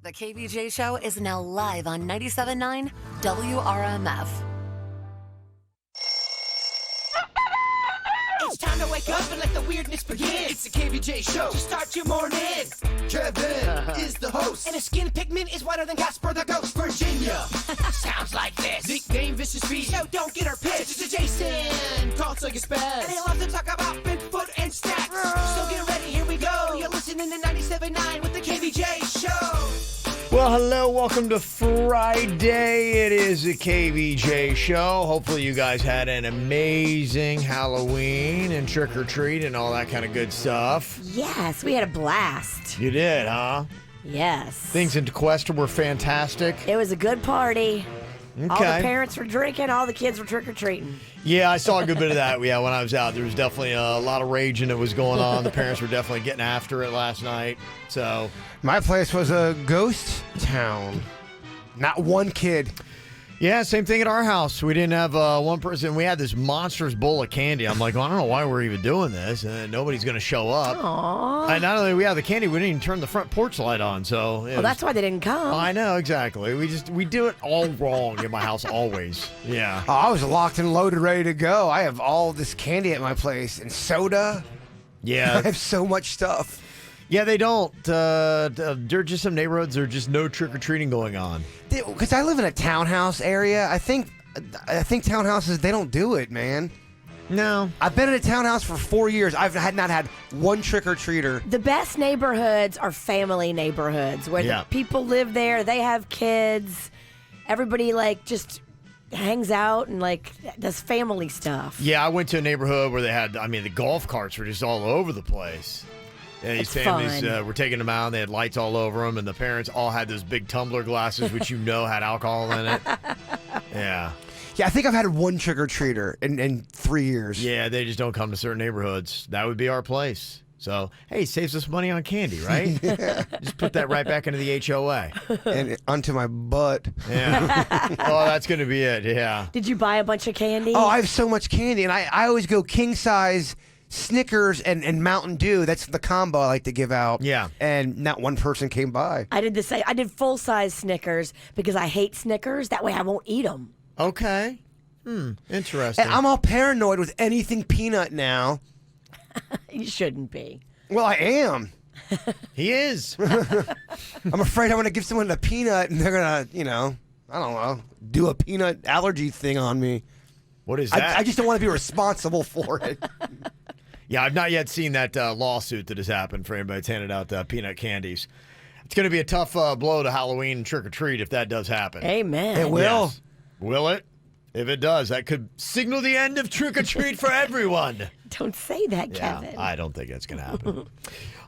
The KVJ Show is now live on 97.9 WRMF. It's time to wake up and let the weirdness begin. It's the KVJ Show to start your morning. Kevin is the host. And his skin pigment is whiter than Casper the Ghost. Virginia sounds like this. Nickname Vicious Beast. So don't get her pissed. It's Jason. Talks like a spaz. And he loves to talk about Bigfoot and stats. So get ready, here we go. You're listening to 97.9 with the KVJ Show. Well, hello, welcome to Friday. It is the KVJ Show. Hopefully you guys had an amazing Halloween and trick-or-treat and all that kind of good stuff. Yes, we had a blast. You did, huh? Yes. Things in Tequesta were fantastic. It was a good party. Okay. All the parents were drinking, all the kids were trick-or-treating. Yeah, I saw a good bit of that. Yeah, when I was out, there was definitely a lot of raging that was going on. The parents were definitely getting after it last night. So my place was a ghost town. Not one kid. yeah, same thing at our house. We didn't have one person. We had this monstrous bowl of candy. I'm like, well, I don't know why we're even doing this, and nobody's going to show up. Aww. And not only do we have the candy, we didn't even turn the front porch light on. So Well, that's why they didn't come. I know, exactly. We do it all wrong in my house always. Yeah. Oh, I was locked and loaded, ready to go. I have all this candy at my place and soda. I Yeah. have so much stuff. Yeah, they don't. There are just some neighborhoods, there are just no trick-or-treating going on. Because I live in a townhouse area. I think townhouses, they don't do it, man. No. I've been in a townhouse for 4 years. I've not had one trick-or-treater. The best neighborhoods are family neighborhoods where Yeah. the people live there, they have kids, everybody just hangs out and does family stuff. Yeah, I went to a neighborhood where they had, the golf carts were just all over the place. And these It's families fun. were taking them out, and they had lights all over them, and the parents all had those big tumbler glasses, which had alcohol in it. Yeah. Yeah, I think I've had one trick-or-treater in 3 years. Yeah, they just don't come to certain neighborhoods. That would be our place. So, hey, saves us money on candy, right? Just put that right back into the HOA. And onto my butt. Yeah. Oh, that's going to be it, yeah. Did you buy a bunch of candy? Oh, I have so much candy, and I always go king-size Snickers and Mountain Dew. That's the combo I like to give out. Yeah. And not one person came by. I did the same. I did full-size Snickers because I hate Snickers. That way I won't eat them. Okay. Interesting. And I'm all paranoid with anything peanut now. You shouldn't be. Well, I am. He is. I'm afraid I'm going to give someone a peanut and they're going to, I don't know, do a peanut allergy thing on me. What is that? I just don't want to be responsible for it. Yeah, I've not yet seen that lawsuit that has happened for anybody that's handed out peanut candies. It's going to be a tough blow to Halloween and trick-or-treat if that does happen. Amen. It will. Yes. Will it? If it does, that could signal the end of trick-or-treat for everyone. Don't say that, Yeah, Kevin. I don't think that's going to happen.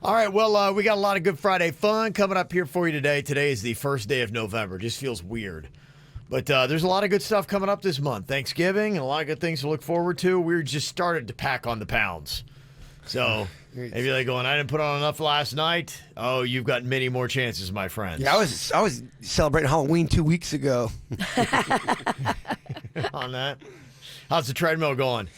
All right, well, we got a lot of Good Friday fun coming up here for you today. Today is the first day of November. Just feels weird. But there's a lot of good stuff coming up this month. Thanksgiving and a lot of good things to look forward to. We're just started to pack on the pounds. So if you're like going, I didn't put on enough last night. Oh, you've got many more chances, my friends. Yeah, I was celebrating Halloween 2 weeks ago. On that. How's the treadmill going?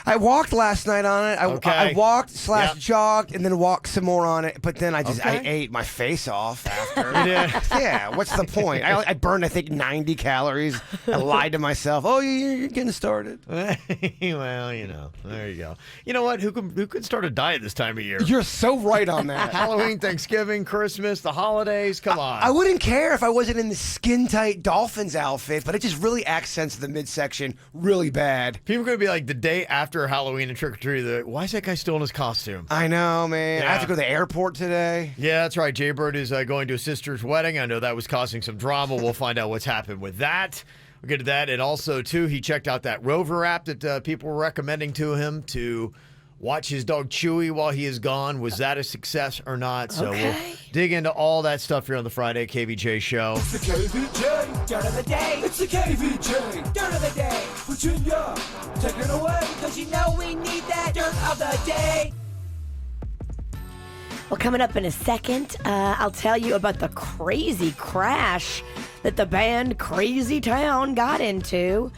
I walked last night on it. I walked / Yep. jogged and then walked some more on it. But then I Okay. ate my face off after. Yeah. Yeah, what's the point? I burned, I think, 90 calories. I lied to myself. Oh, you're getting started. Well, there you go. You know what? Who could start a diet this time of year? You're so right on that. Halloween, Thanksgiving, Christmas, the holidays. Come on. I wouldn't care if I wasn't in the skin-tight Dolphins outfit, but it just really accents the midsection really bad. People are going to be like the day after Halloween and trick-or-treat. Why is that guy still in his costume? I know, man. Yeah. I have to go to the airport today. Yeah, that's right. Jay Bird is going to his sister's wedding. I know that was causing some drama. We'll find out what's happened with that. We'll get to that. And also, too, he checked out that Rover app that people were recommending to him to watch his dog Chewy while he is gone. Was that a success or not? So we'll dig into all that stuff here on the Friday KVJ show. It's the KVJ Dirt of the Day. It's the KVJ Dirt of the Day. Virginia, take it away, because you know we need that Dirt of the Day. Well, coming up in a second, I'll tell you about the crazy crash that the band Crazy Town got into.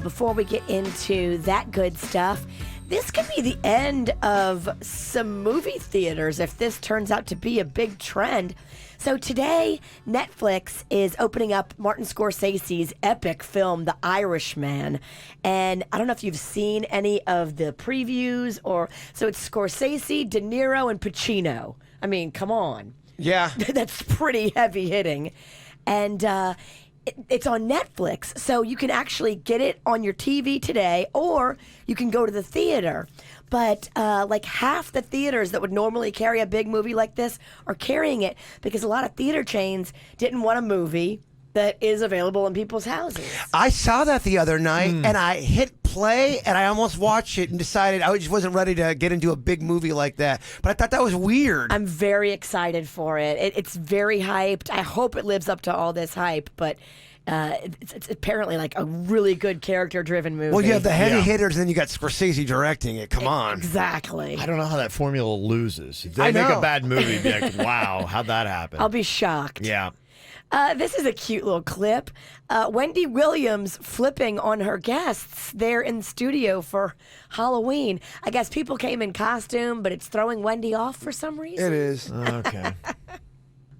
Before we get into that good stuff, this could be the end of some movie theaters if this turns out to be a big trend. So today, Netflix is opening up Martin Scorsese's epic film, The Irishman. And I don't know if you've seen any of the previews so it's Scorsese, De Niro, and Pacino. I mean, come on. Yeah. That's pretty heavy hitting. And it's on Netflix, so you can actually get it on your TV today, or you can go to the theater. But like half the theaters that would normally carry a big movie like this are carrying it because a lot of theater chains didn't want a movie that is available in people's houses. I saw that the other night, and I hit play, and I almost watched it and decided I just wasn't ready to get into a big movie like that. But I thought that was weird. I'm very excited for it. It's very hyped. I hope it lives up to all this hype, but it's apparently like a really good character-driven movie. Well, you have the heavy hitters, and then you got Scorsese directing it. Come on. Exactly. I don't know how that formula loses. If I they make know. a bad movie, be like, wow, how'd that happen? I'll be shocked. Yeah. This is a cute little clip. Wendy Williams flipping on her guests there in the studio for Halloween. I guess people came in costume, but it's throwing Wendy off for some reason. It is. Okay.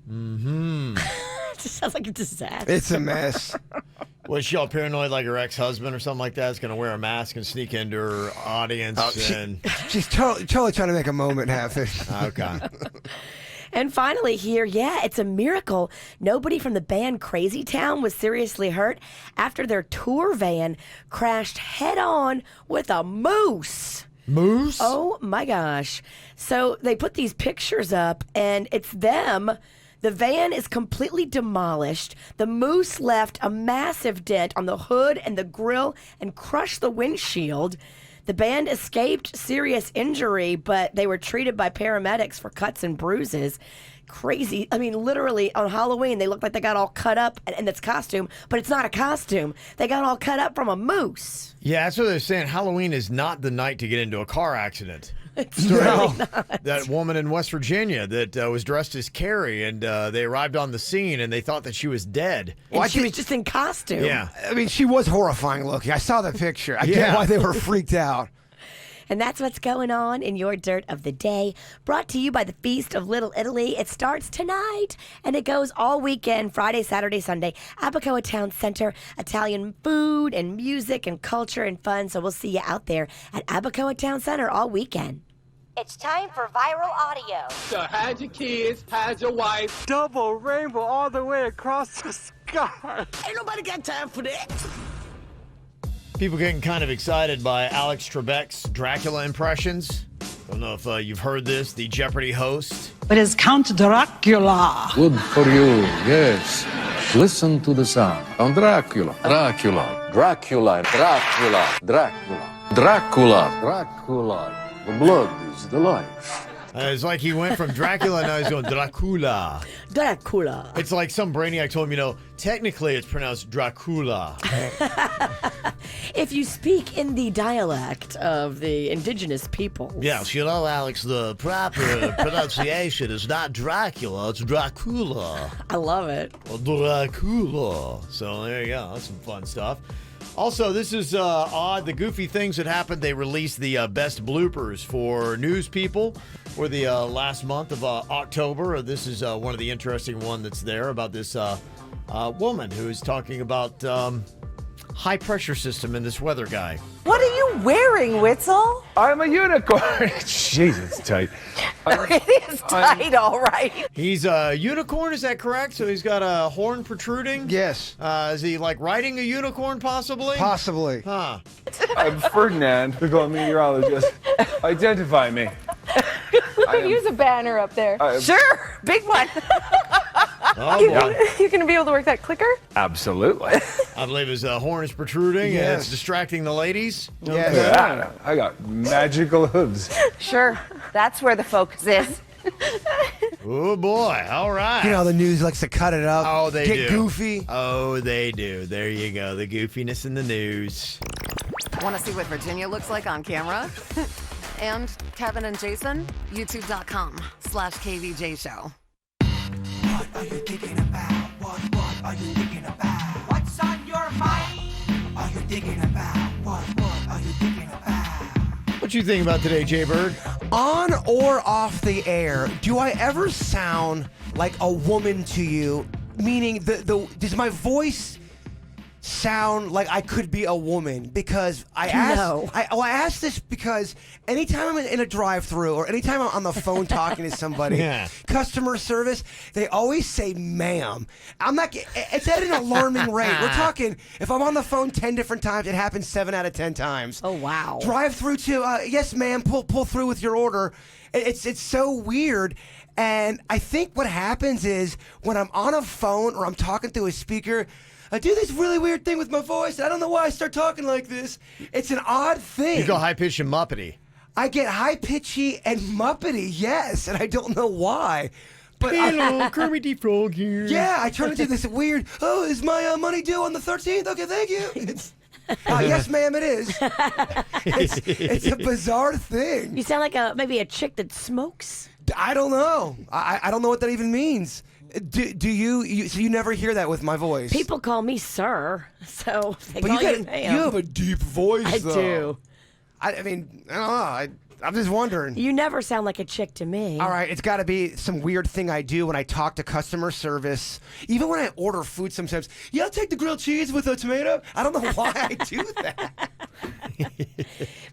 It just sounds like a disaster. It's a mess. Was she all paranoid like her ex-husband or something like that is going to wear a mask and sneak into her audience? She's totally trying to make a moment happen. Okay. And finally here, it's a miracle. Nobody from the band Crazy Town was seriously hurt after their tour van crashed head-on with a moose. Moose? Oh, my gosh. So they put these pictures up, and it's them. The van is completely demolished. The moose left a massive dent on the hood and the grill and crushed the windshield. The band escaped serious injury, but they were treated by paramedics for cuts and bruises. Crazy. I mean, literally, on Halloween, they look like they got all cut up in this costume, but it's not a costume. They got all cut up from a moose. Yeah, that's what they're saying. Halloween is not the night to get into a car accident. It's really not. That woman in West Virginia that was dressed as Carrie, and they arrived on the scene, and they thought that she was dead. And she was just in costume. Yeah. I mean, she was horrifying looking. I saw the picture. I get why they were freaked out. And that's what's going on in your Dirt of the Day. Brought to you by the Feast of Little Italy. It starts tonight, and it goes all weekend, Friday, Saturday, Sunday. Abacoa Town Center, Italian food and music and culture and fun. So we'll see you out there at Abacoa Town Center all weekend. It's time for Viral Audio. So had your kids, had your wife. Double rainbow all the way across the sky. Ain't nobody got time for that. People getting kind of excited by Alex Trebek's Dracula impressions. Don't know if you've heard this, the Jeopardy host. It is Count Dracula. Good for you, yes. Listen to the sound. Count Dracula, Dracula, Dracula, Dracula, Dracula, Dracula, Dracula. The blood is the life. It's like he went from Dracula, now he's going Dracula. Dracula. It's like some brainiac told him, technically it's pronounced Dracula. If you speak in the dialect of the indigenous peoples. Yes, Alex, the proper pronunciation is not Dracula, it's Dracula. I love it. Dracula. So there you go. That's some fun stuff. Also, this is odd. The goofy things that happened, they released the best bloopers for news people for the last month of October. This is one of the interesting one that's there about this woman who is talking about high pressure system and this weather guy. What are you wearing, Witzel? I'm a unicorn. Jesus, tight. It is tight, all right. He's a unicorn, is that correct? So he's got a horn protruding? Yes. Is he like riding a unicorn possibly? Possibly. Huh. I'm Ferdinand, the global meteorologist. Identify me. We could use a banner up there. Sure, big one. Oh, boy. You gonna be able to work that clicker? Absolutely. I believe his horn is protruding and Yes. it's distracting the ladies. Yes. Yeah, I got magical hooves. Sure, that's where the focus is. Oh, boy. All right. You know, the news likes to cut it up. Oh, they Get do. goofy. Oh, they do. There you go. The goofiness in the news. Want to see what Virginia looks like on camera? And Kevin and Jason? YouTube.com/KVJ Show. What are you thinking about? What are you thinking about? What's on your mind? Are you thinking about? What are you thinking about? What you think about today, Jay Bird? On or off the air, do I ever sound like a woman to you? Meaning, does my voice sound like I could be a woman? Because I asked this because anytime I'm in a drive-through or anytime I'm on the phone talking to somebody, customer service, they always say "ma'am." It's at an alarming rate. We're talking, if I'm on the phone 10 different times, it happens 7 out of 10 times. Oh, wow. Drive-through to, yes, ma'am, pull through with your order. It's so weird. And I think what happens is when I'm on a phone or I'm talking through a speaker, I do this really weird thing with my voice. I don't know why I start talking like this. It's an odd thing. You go high-pitched and muppety. I get high-pitchy and muppety, yes, and I don't know why. But hello, Kermit the Frog here. Yeah, I turn into this weird, is my money due on the 13th? Okay, thank you. Yes, ma'am, it is. It's a bizarre thing. You sound like maybe a chick that smokes. I don't know. I don't know what that even means. Do you? So you never hear that with my voice? People call me sir, so they but call you you have a deep voice. I though. do. I mean, I don't know. I'm just wondering. You never sound like a chick to me. All right, it's got to be some weird thing I do when I talk to customer service. Even when I order food sometimes. Yeah, I'll take the grilled cheese with a tomato. I don't know why I do that.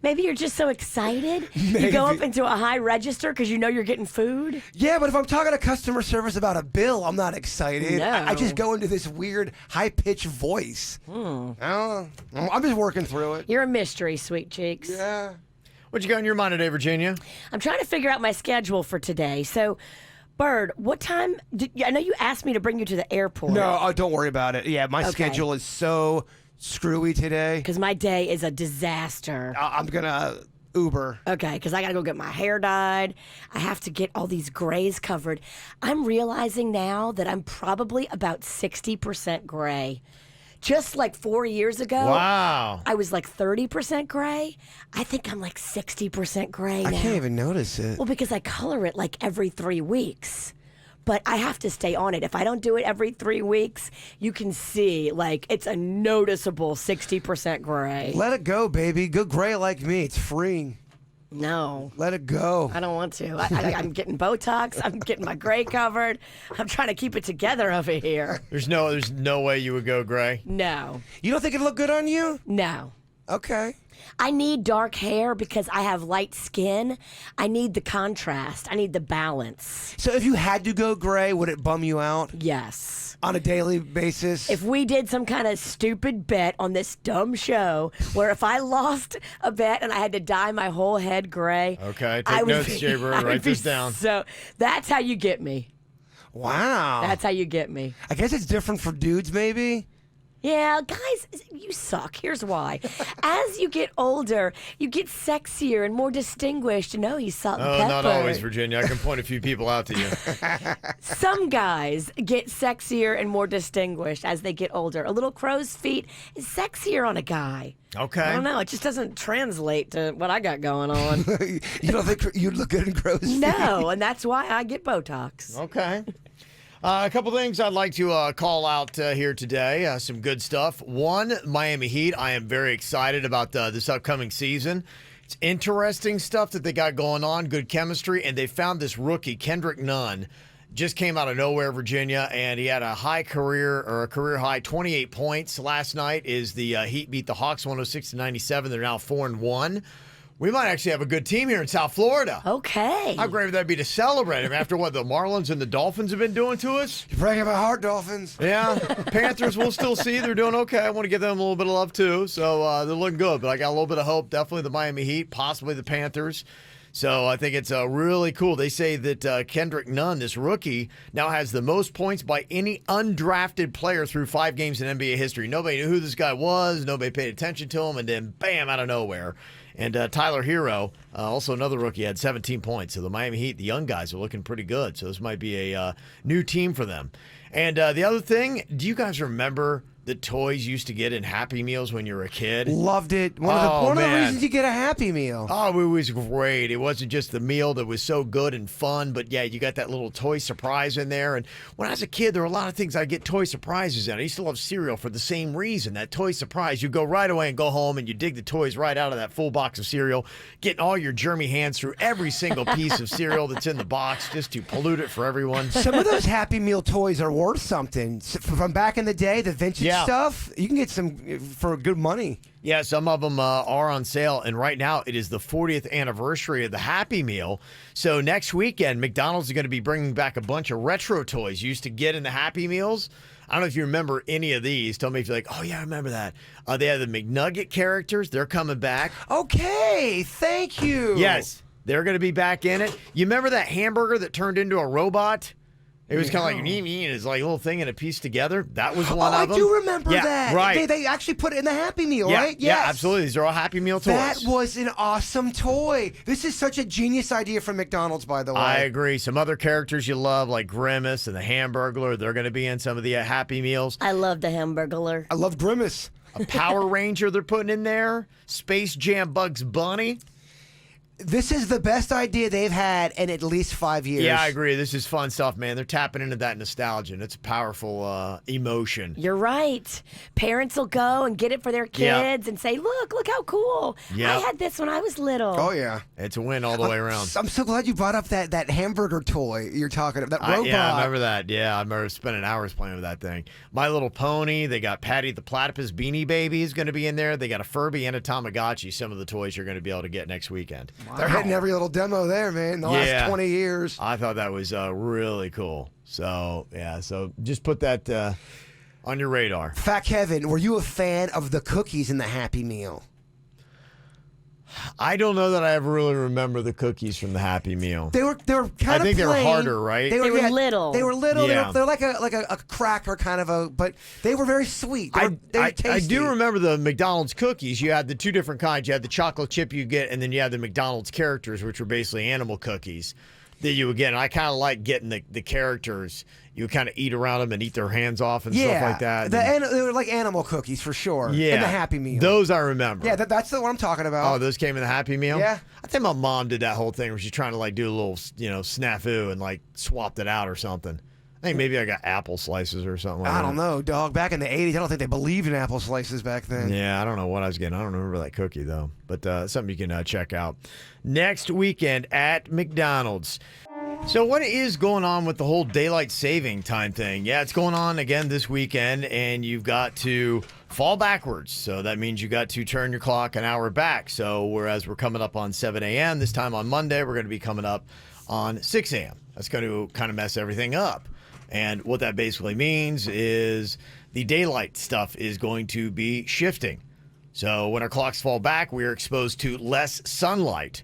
Maybe you're just so excited. Maybe. You go up into a high register because you know you're getting food. Yeah, but if I'm talking to customer service about a bill, I'm not excited. No. I just go into this weird high-pitched voice. I don't know. I'm just working through it. You're a mystery, sweet cheeks. Yeah. What you got in your mind today, Virginia? I'm trying to figure out my schedule for today. So, Bird, what time? I know you asked me to bring you to the airport. No, don't worry about it. Yeah, my schedule is so screwy today. Because my day is a disaster. I'm going to Uber. Okay, because I got to go get my hair dyed. I have to get all these grays covered. I'm realizing now that I'm probably about 60% gray. Just like 4 years ago, wow, I was like 30% gray. I think I'm like 60% gray now. I can't even notice it. Well, because I color it like every 3 weeks. But I have to stay on it. If I don't do it every 3 weeks, you can see like it's a noticeable 60% gray. Let it go, baby. Go gray like me. It's freeing. No. Let it go. I don't want to. I'm getting Botox. I'm getting my gray covered. I'm trying to keep it together over here. There's no way you would go gray. No. You don't think it'd look good on you? No. Okay. I need dark hair because I have light skin. I need the contrast. I need the balance. So if you had to go gray, would it bum you out? Yes. On a daily basis? If we did some kind of stupid bet on this dumb show where if I lost a bet and I had to dye my whole head gray. Okay, take notes, Jaybird. Write this down. So that's how you get me. Wow. That's how you get me. I guess it's different for dudes, maybe? Yeah, guys, you suck. Here's why. As you get older, you get sexier and more distinguished. No, he's salt and pepper. Not always, Virginia. I can point a few people out to you. Some guys get sexier and more distinguished as they get older. A little crow's feet is sexier on a guy. Okay. I don't know. It just doesn't translate to what I got going on. You don't think you'd look good in crow's feet? No, and that's why I get Botox. Okay. A couple things I'd like to call out here today. Some good stuff. One, Miami Heat. I am very excited about this upcoming season. It's interesting stuff that they got going on, good chemistry, and they found this rookie, Kendrick Nunn, just came out of nowhere, Virginia, and he had a career high 28 points last night. The Heat beat the Hawks 106-97. They're now 4-1. We might actually have a good team here in South Florida. Okay. How great would that be to celebrate him after what the Marlins and the Dolphins have been doing to us? You're breaking my heart, Dolphins. Yeah. Panthers, we'll still see. They're doing okay. I want to give them a little bit of love, too. So they're looking good. But I got a little bit of hope. Definitely the Miami Heat, possibly the Panthers. So I think it's really cool. They say that Kendrick Nunn, this rookie, now has the most points by any undrafted player through 5 games in NBA history. Nobody knew who this guy was. Nobody paid attention to him. And then, bam, out of nowhere. And Tyler Hero, also another rookie, had 17 points. So the Miami Heat, the young guys, are looking pretty good. So this might be a new team for them. And the other thing, do you guys remember the toys you used to get in Happy Meals when you were a kid? Loved it. One of the reasons you get a Happy Meal. Oh, it was great. It wasn't just the meal that was so good and fun, but yeah, you got that little toy surprise in there. And when I was a kid, there were a lot of things I'd get toy surprises in. I used to love cereal for the same reason. That toy surprise, you go right away and go home and you dig the toys right out of that full box of cereal, getting all your germy hands through every single piece of cereal that's in the box just to pollute it for everyone. Some of those Happy Meal toys are worth something. From back in the day, the vintage stuff, you can get some for good money. Yeah, some of them are on sale, and right now it is the 40th anniversary of the Happy Meal. So next weekend, McDonald's is going to be bringing back a bunch of retro toys you used to get in the Happy Meals. I don't know if you remember any of these. Tell me if you're like, oh, yeah, I remember that. They have the McNugget characters. They're coming back. Okay, thank you. Yes, they're going to be back in it. You remember that hamburger that turned into a robot? It was kind of like and it's like a little thing and a piece together. That was one of them. I do remember that. Right. They actually put it in the Happy Meal, yeah, right? Yeah, absolutely. These are all Happy Meal toys. That was an awesome toy. This is such a genius idea from McDonald's, by the way. I agree. Some other characters you love, like Grimace and the Hamburglar, they're going to be in some of the Happy Meals. I love the Hamburglar. I love Grimace. A Power Ranger they're putting in there. Space Jam Bugs Bunny. This is the best idea they've had in at least 5 years. Yeah, I agree. This is fun stuff, man. They're tapping into that nostalgia, and it's a powerful emotion. You're right. Parents will go and get it for their kids and say, look how cool. I had this when I was little. Oh, yeah. It's a win all the way around. I'm so glad you brought up that hamburger toy you're talking about, that robot. Yeah, I remember that. Yeah, I remember spending hours playing with that thing. My Little Pony, they got Patty the Platypus Beanie Baby is going to be in there. They got a Furby and a Tamagotchi, some of the toys you're going to be able to get next weekend. Wow. They're hitting every little demo there, man, in the last 20 years. I thought that was really cool. So, yeah, so just put that on your radar. Fat Kevin, were you a fan of the cookies in the Happy Meal? I don't know that I ever really remember the cookies from the Happy Meal. They were kind of I think plain. they were harder, right? They were little. They were little. Yeah. They're like a cracker kind of but they were very sweet. They were tasty. I do remember the McDonald's cookies. You had the two different kinds. You had the chocolate chip you get, and then you had the McDonald's characters, which were basically animal cookies that you would get. And I kind of like getting the characters. You would kind of eat around them and eat their hands off and stuff like that. They were like animal cookies for sure. Yeah. In the Happy Meal. Those I remember. Yeah, that's the one I'm talking about. Oh, those came in the Happy Meal? Yeah. I think my mom did that whole thing where she's trying to like do a little, snafu and like swapped it out or something. I think maybe I got apple slices or something like that. I don't know, dog. Back in the 80s, I don't think they believed in apple slices back then. Yeah, I don't know what I was getting. I don't remember that cookie, though. But something you can check out. Next weekend at McDonald's. So what is going on with the whole daylight saving time thing? Yeah, it's going on again this weekend, and you've got to fall backwards. So that means you got to turn your clock an hour back. So whereas we're coming up on 7 a.m., this time on Monday, we're going to be coming up on 6 a.m. That's going to kind of mess everything up. And what that basically means is the daylight stuff is going to be shifting. So when our clocks fall back, we are exposed to less sunlight.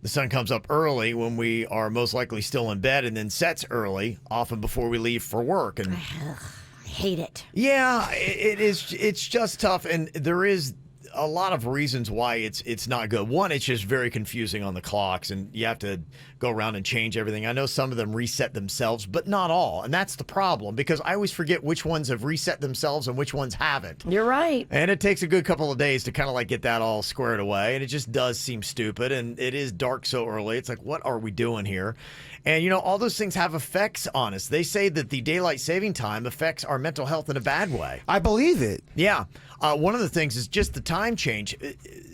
The sun comes up early when we are most likely still in bed and then sets early, often before we leave for work. And I hate it. yeah, it is. It's just tough. And there is a lot of reasons why it's not good. One, it's just very confusing on the clocks, and you have to go around and change everything. I know some of them reset themselves, but not all. And that's the problem, because I always forget which ones have reset themselves and which ones haven't. You're right. And it takes a good couple of days to kind of like get that all squared away. And it just does seem stupid. And it is dark so early. It's like, what are we doing here? And, all those things have effects on us. They say that the daylight saving time affects our mental health in a bad way. I believe it. Yeah. One of the things is just the time change.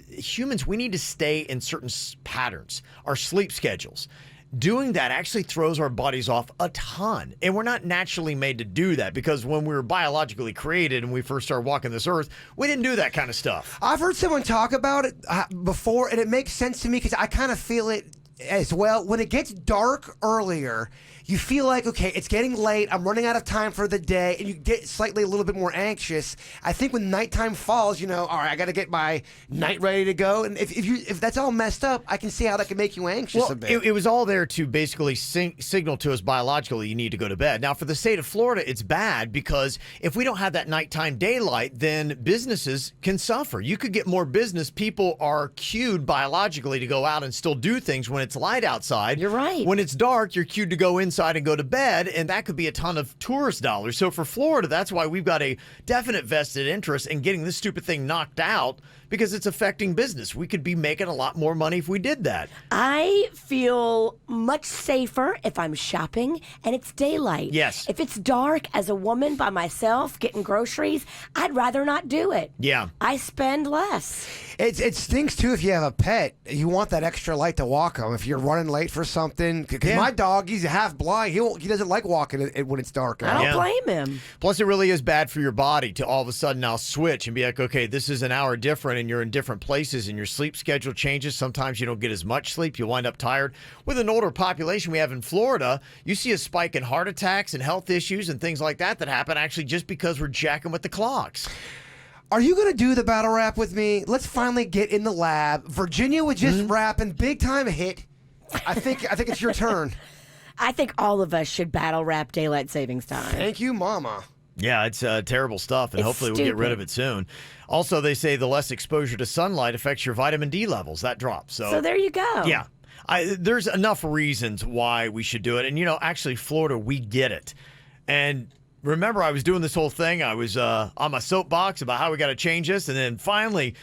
Humans, we need to stay in certain patterns, our sleep schedules. Doing that actually throws our bodies off a ton. And we're not naturally made to do that, because when we were biologically created and we first started walking this earth, we didn't do that kind of stuff. I've heard someone talk about it before, and it makes sense to me because I kind of feel it as well. When it gets dark earlier, you feel like, okay, it's getting late, I'm running out of time for the day, and you get slightly a little bit more anxious. I think when nighttime falls, all right, I got to get my night ready to go. And if that's all messed up, I can see how that can make you anxious a bit. It was all there to basically signal to us biologically you need to go to bed. Now, for the state of Florida, it's bad, because if we don't have that nighttime daylight, then businesses can suffer. You could get more business. People are cued biologically to go out and still do things when it's light outside. You're right. When it's dark, you're cued to go inside inside and go to bed, and that could be a ton of tourist dollars. So for Florida, that's why we've got a definite vested interest in getting this stupid thing knocked out, because it's affecting business. We could be making a lot more money if we did that. I feel much safer if I'm shopping and it's daylight. Yes. If it's dark as a woman by myself getting groceries, I'd rather not do it. Yeah. I spend less. It stinks too if you have a pet. You want that extra light to walk him. If you're running late for something, because my dog, he's half blind. He doesn't like walking when it's dark out. I don't blame him. Plus, it really is bad for your body to all of a sudden now switch and be like, okay, this is an hour different, and you're in different places, and your sleep schedule changes. Sometimes you don't get as much sleep. You wind up tired. With an older population we have in Florida, you see a spike in heart attacks and health issues and things like that happen actually just because we're jacking with the clocks. Are you going to do the battle rap with me? Let's finally get in the lab. Virginia was just rapping big time hit. I think it's your turn. I think all of us should battle rap daylight savings time. Thank you, Mama. Yeah, it's terrible stuff, and It's hopefully we'll get rid of it soon. Also, they say the less exposure to sunlight affects your vitamin D levels. That drops. So there you go. Yeah. There's enough reasons why we should do it. And, actually, Florida, we get it. And remember, I was doing this whole thing. I was on my soapbox about how we got to change this. And then finally,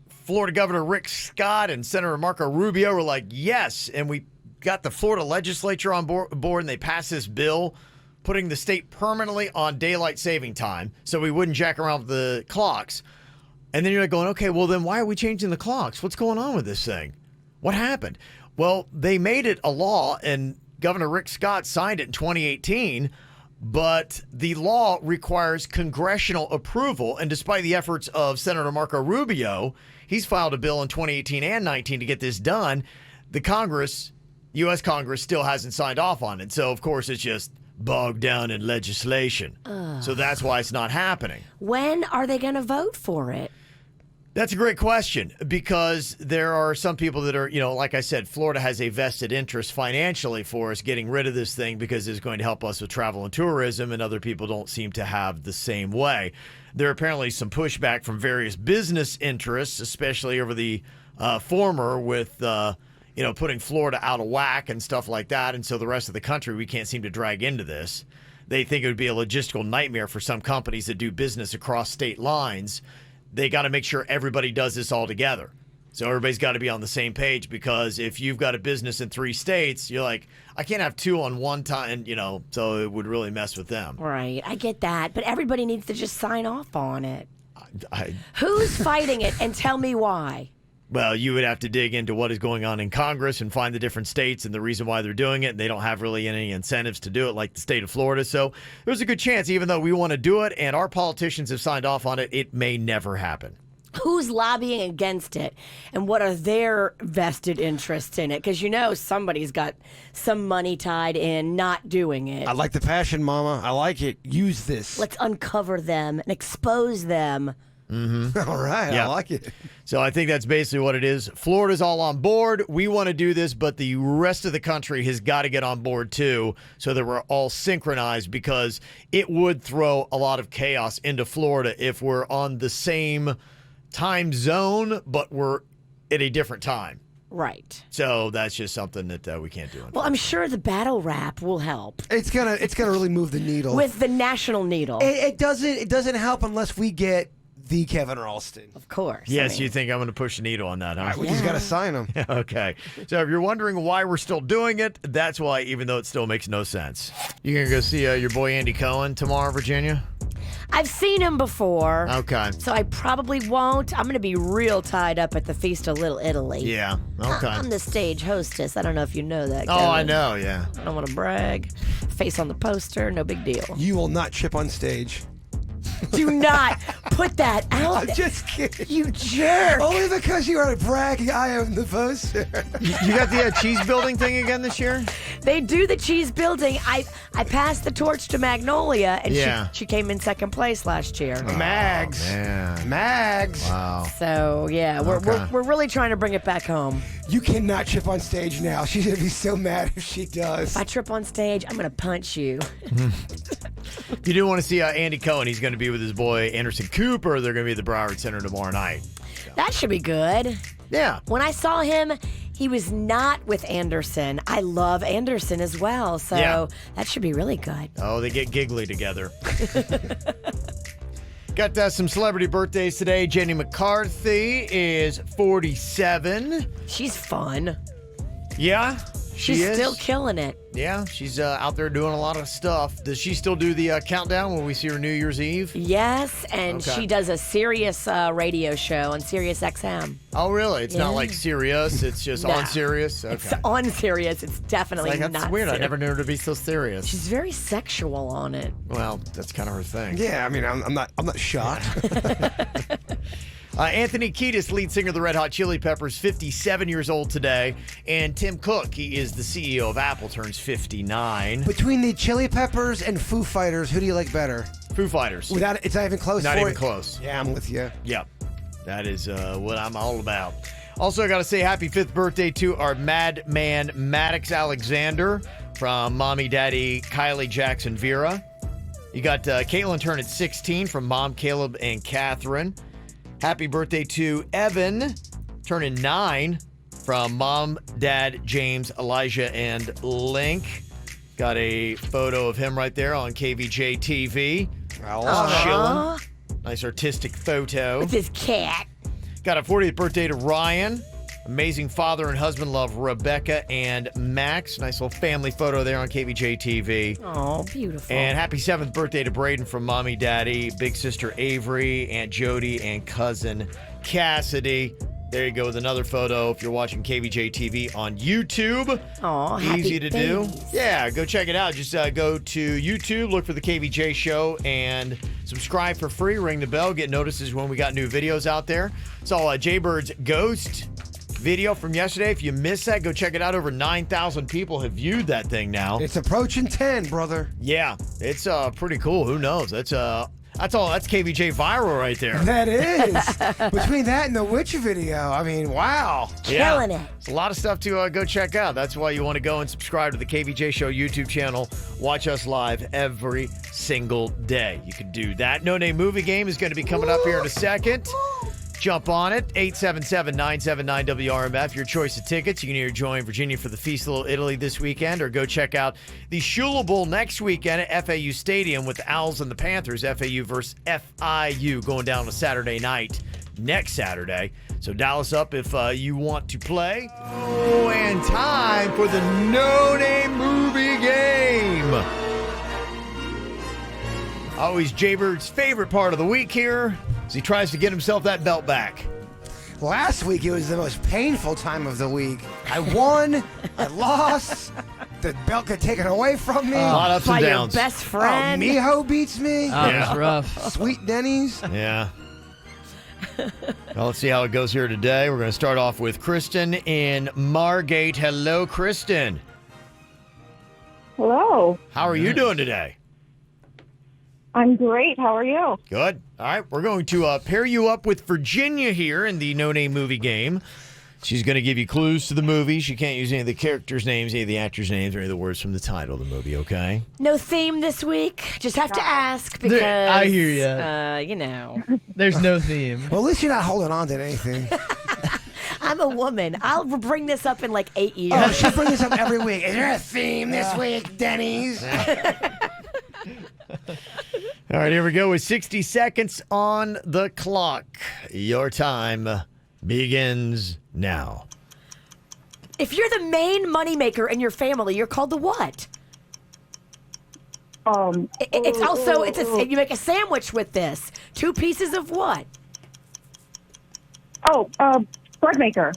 Florida Governor Rick Scott and Senator Marco Rubio were like, yes. And we got the Florida legislature on board, and they passed this bill putting the state permanently on daylight saving time so we wouldn't jack around with the clocks. And then you're like going, okay, well, then why are we changing the clocks? What's going on with this thing? What happened? Well, they made it a law, and Governor Rick Scott signed it in 2018, but the law requires congressional approval. And despite the efforts of Senator Marco Rubio, he's filed a bill in 2018 and 19 to get this done. The U.S. Congress still hasn't signed off on it. So, of course, it's just bogged down in legislation. So that's why it's not happening. When are they going to vote for it? That's a great question, because there are some people that are, like I said, Florida has a vested interest financially for us getting rid of this thing because it's going to help us with travel and tourism, and other people don't seem to have the same way. There are apparently some pushback from various business interests, especially over the former with putting Florida out of whack and stuff like that. And so the rest of the country, we can't seem to drag into this. They think it would be a logistical nightmare for some companies that do business across state lines. They got to make sure everybody does this all together. So everybody's got to be on the same page, because if you've got a business in 3 states, you're like, I can't have 2 on one time, so it would really mess with them. Right. I get that. But everybody needs to just sign off on it. Who's fighting it, and tell me why? Well, you would have to dig into what is going on in Congress and find the different states and the reason why they're doing it. And they don't have really any incentives to do it like the state of Florida. So there's a good chance, even though we want to do it and our politicians have signed off on it, it may never happen. Who's lobbying against it, and what are their vested interests in it? Because somebody's got some money tied in not doing it. I like the passion, Mama. I like it. Use this. Let's uncover them and expose them. Mm-hmm. All right, yeah. I like it. So I think that's basically what it is. Florida's all on board. We want to do this, but the rest of the country has got to get on board too, so that we're all synchronized, because it would throw a lot of chaos into Florida if we're on the same time zone, but we're at a different time. Right. So that's just something that we can't do. Well, I'm sure the battle rap will help. It's gonna really move the needle. With the national needle. It doesn't help unless we get the Kevin Ralston. Of course. Yes, you think I'm going to push the needle on that, huh? We just got to sign him. Okay. So if you're wondering why we're still doing it, that's why, even though it still makes no sense. You going to go see your boy Andy Cohen tomorrow, Virginia? I've seen him before. Okay. So I probably won't. I'm going to be real tied up at the Feast of Little Italy. Yeah. Okay. I'm the stage hostess. I don't know if you know that. Oh, Kevin. I know, yeah. I don't want to brag. Face on the poster, no big deal. You will not chip on stage. Do not put that out. I'm just kidding. You jerk. Only because you are bragging I am the poster. You got the cheese building thing again this year? They do the cheese building. I passed the torch to Magnolia, and she came in second place last year. Mags. Man. Mags. Wow. So, yeah, we're really trying to bring it back home. You cannot chip on stage now. She's going to be so mad if she does. If I trip on stage, I'm going to punch you. If you do want to see Andy Cohen, he's going to be with his boy Anderson Cooper. They're going to be at the Broward Center tomorrow night. That should be good. Yeah. When I saw him, He was not with Anderson. I love Anderson as well, so that should be really good. Oh, they get giggly together. Got some celebrity birthdays today. Jenny McCarthy is 47. She's fun. Yeah, she She's is. still killing it. Yeah, she's out there doing a lot of stuff. Does she still do the countdown when we see her New Year's Eve? Yes, and she does a Sirius radio show on Sirius XM. Oh, really? It's not like Sirius. It's just on Sirius. Okay. It's on Sirius. It's definitely that's not weird. Sirius. I never knew her to be so serious. She's very sexual on it. Well, that's kind of her thing. Yeah, I mean, I'm not shocked. Anthony Kiedis, lead singer of the Red Hot Chili Peppers, 57 years old today. And Tim Cook, he is the CEO of Apple, turns 59. Between the Chili Peppers and Foo Fighters, who do you like better? Foo Fighters. It's not even close. Not even close. Yeah, I'm with you. Yep. That is what I'm all about. Also, I got to say happy 5th birthday to our madman Maddox Alexander from Mommy Daddy Kylie Jackson Vera. You got Caitlin turning 16 from Mom Caleb and Catherine. Happy birthday to Evan, turning 9 from Mom, Dad, James, Elijah, and Link. Got a photo of him right there on KVJ TV. Chilling. Nice artistic photo. With his cat. Got a 40th birthday to Ryan. Amazing father and husband love, Rebecca and Max. Nice little family photo there on KVJ TV. Oh, beautiful. And happy 7th birthday to Braden from Mommy Daddy, big sister Avery, Aunt Jody, and cousin Cassidy. There you go with another photo if you're watching KVJ TV on YouTube. Oh, easy to do. Yeah, go check it out. Just go to YouTube, look for the KVJ show, and subscribe for free. Ring the bell, get notices when we got new videos out there. So Jaybird's Ghost video from yesterday. If you missed that, go check it out. Over 9,000 people have viewed that thing now. It's approaching 10, brother. Yeah, it's pretty cool. Who knows? That's KVJ viral right there. That is. Between that and the Witch video, I mean, wow. Killing it. It's a lot of stuff to go check out. That's why you want to go and subscribe to the KVJ Show YouTube channel. Watch us live every single day. You can do that. No Name Movie Game is going to be coming up here in a second. Jump on it, 877-979-WRMF. Your choice of tickets. You can either join Virginia for the Feast of Little Italy this weekend or go check out the Shula Bowl next weekend at FAU Stadium with the Owls and the Panthers. FAU versus FIU going down on Saturday night, next Saturday. So dial us up if you want to play. Oh, and time for the No Name Movie Game. Always Jaybird's favorite part of the week here as he tries to get himself that belt back. Last week, it was the most painful time of the week. I won. I lost. The belt got taken away from me. A lot of ups and downs. Your best friend. Miho beats me. Oh, that's rough. Sweet Denny's. Yeah. Well, let's see how it goes here today. We're going to start off with Kristen in Margate. Hello, Kristen. Hello. How are you doing today? I'm great. How are you? Good. All right. We're going to pair you up with Virginia here in the No Name Movie Game. She's going to give you clues to the movie. She can't use any of the characters' names, any of the actors' names, or any of the words from the title of the movie, okay? No theme this week. Just have to ask because, I hear you. You know. There's no theme. Well, at least you're not holding on to anything. I'm a woman. I'll bring this up in like 8 years. Oh, she'll bring this up every week. Is there a theme this week, Denny's? All right, here we go with 60 seconds on the clock. Your time begins now. If you're the main moneymaker in your family, you're called the what? It's also you make a sandwich with this. 2 pieces of what? Bread maker.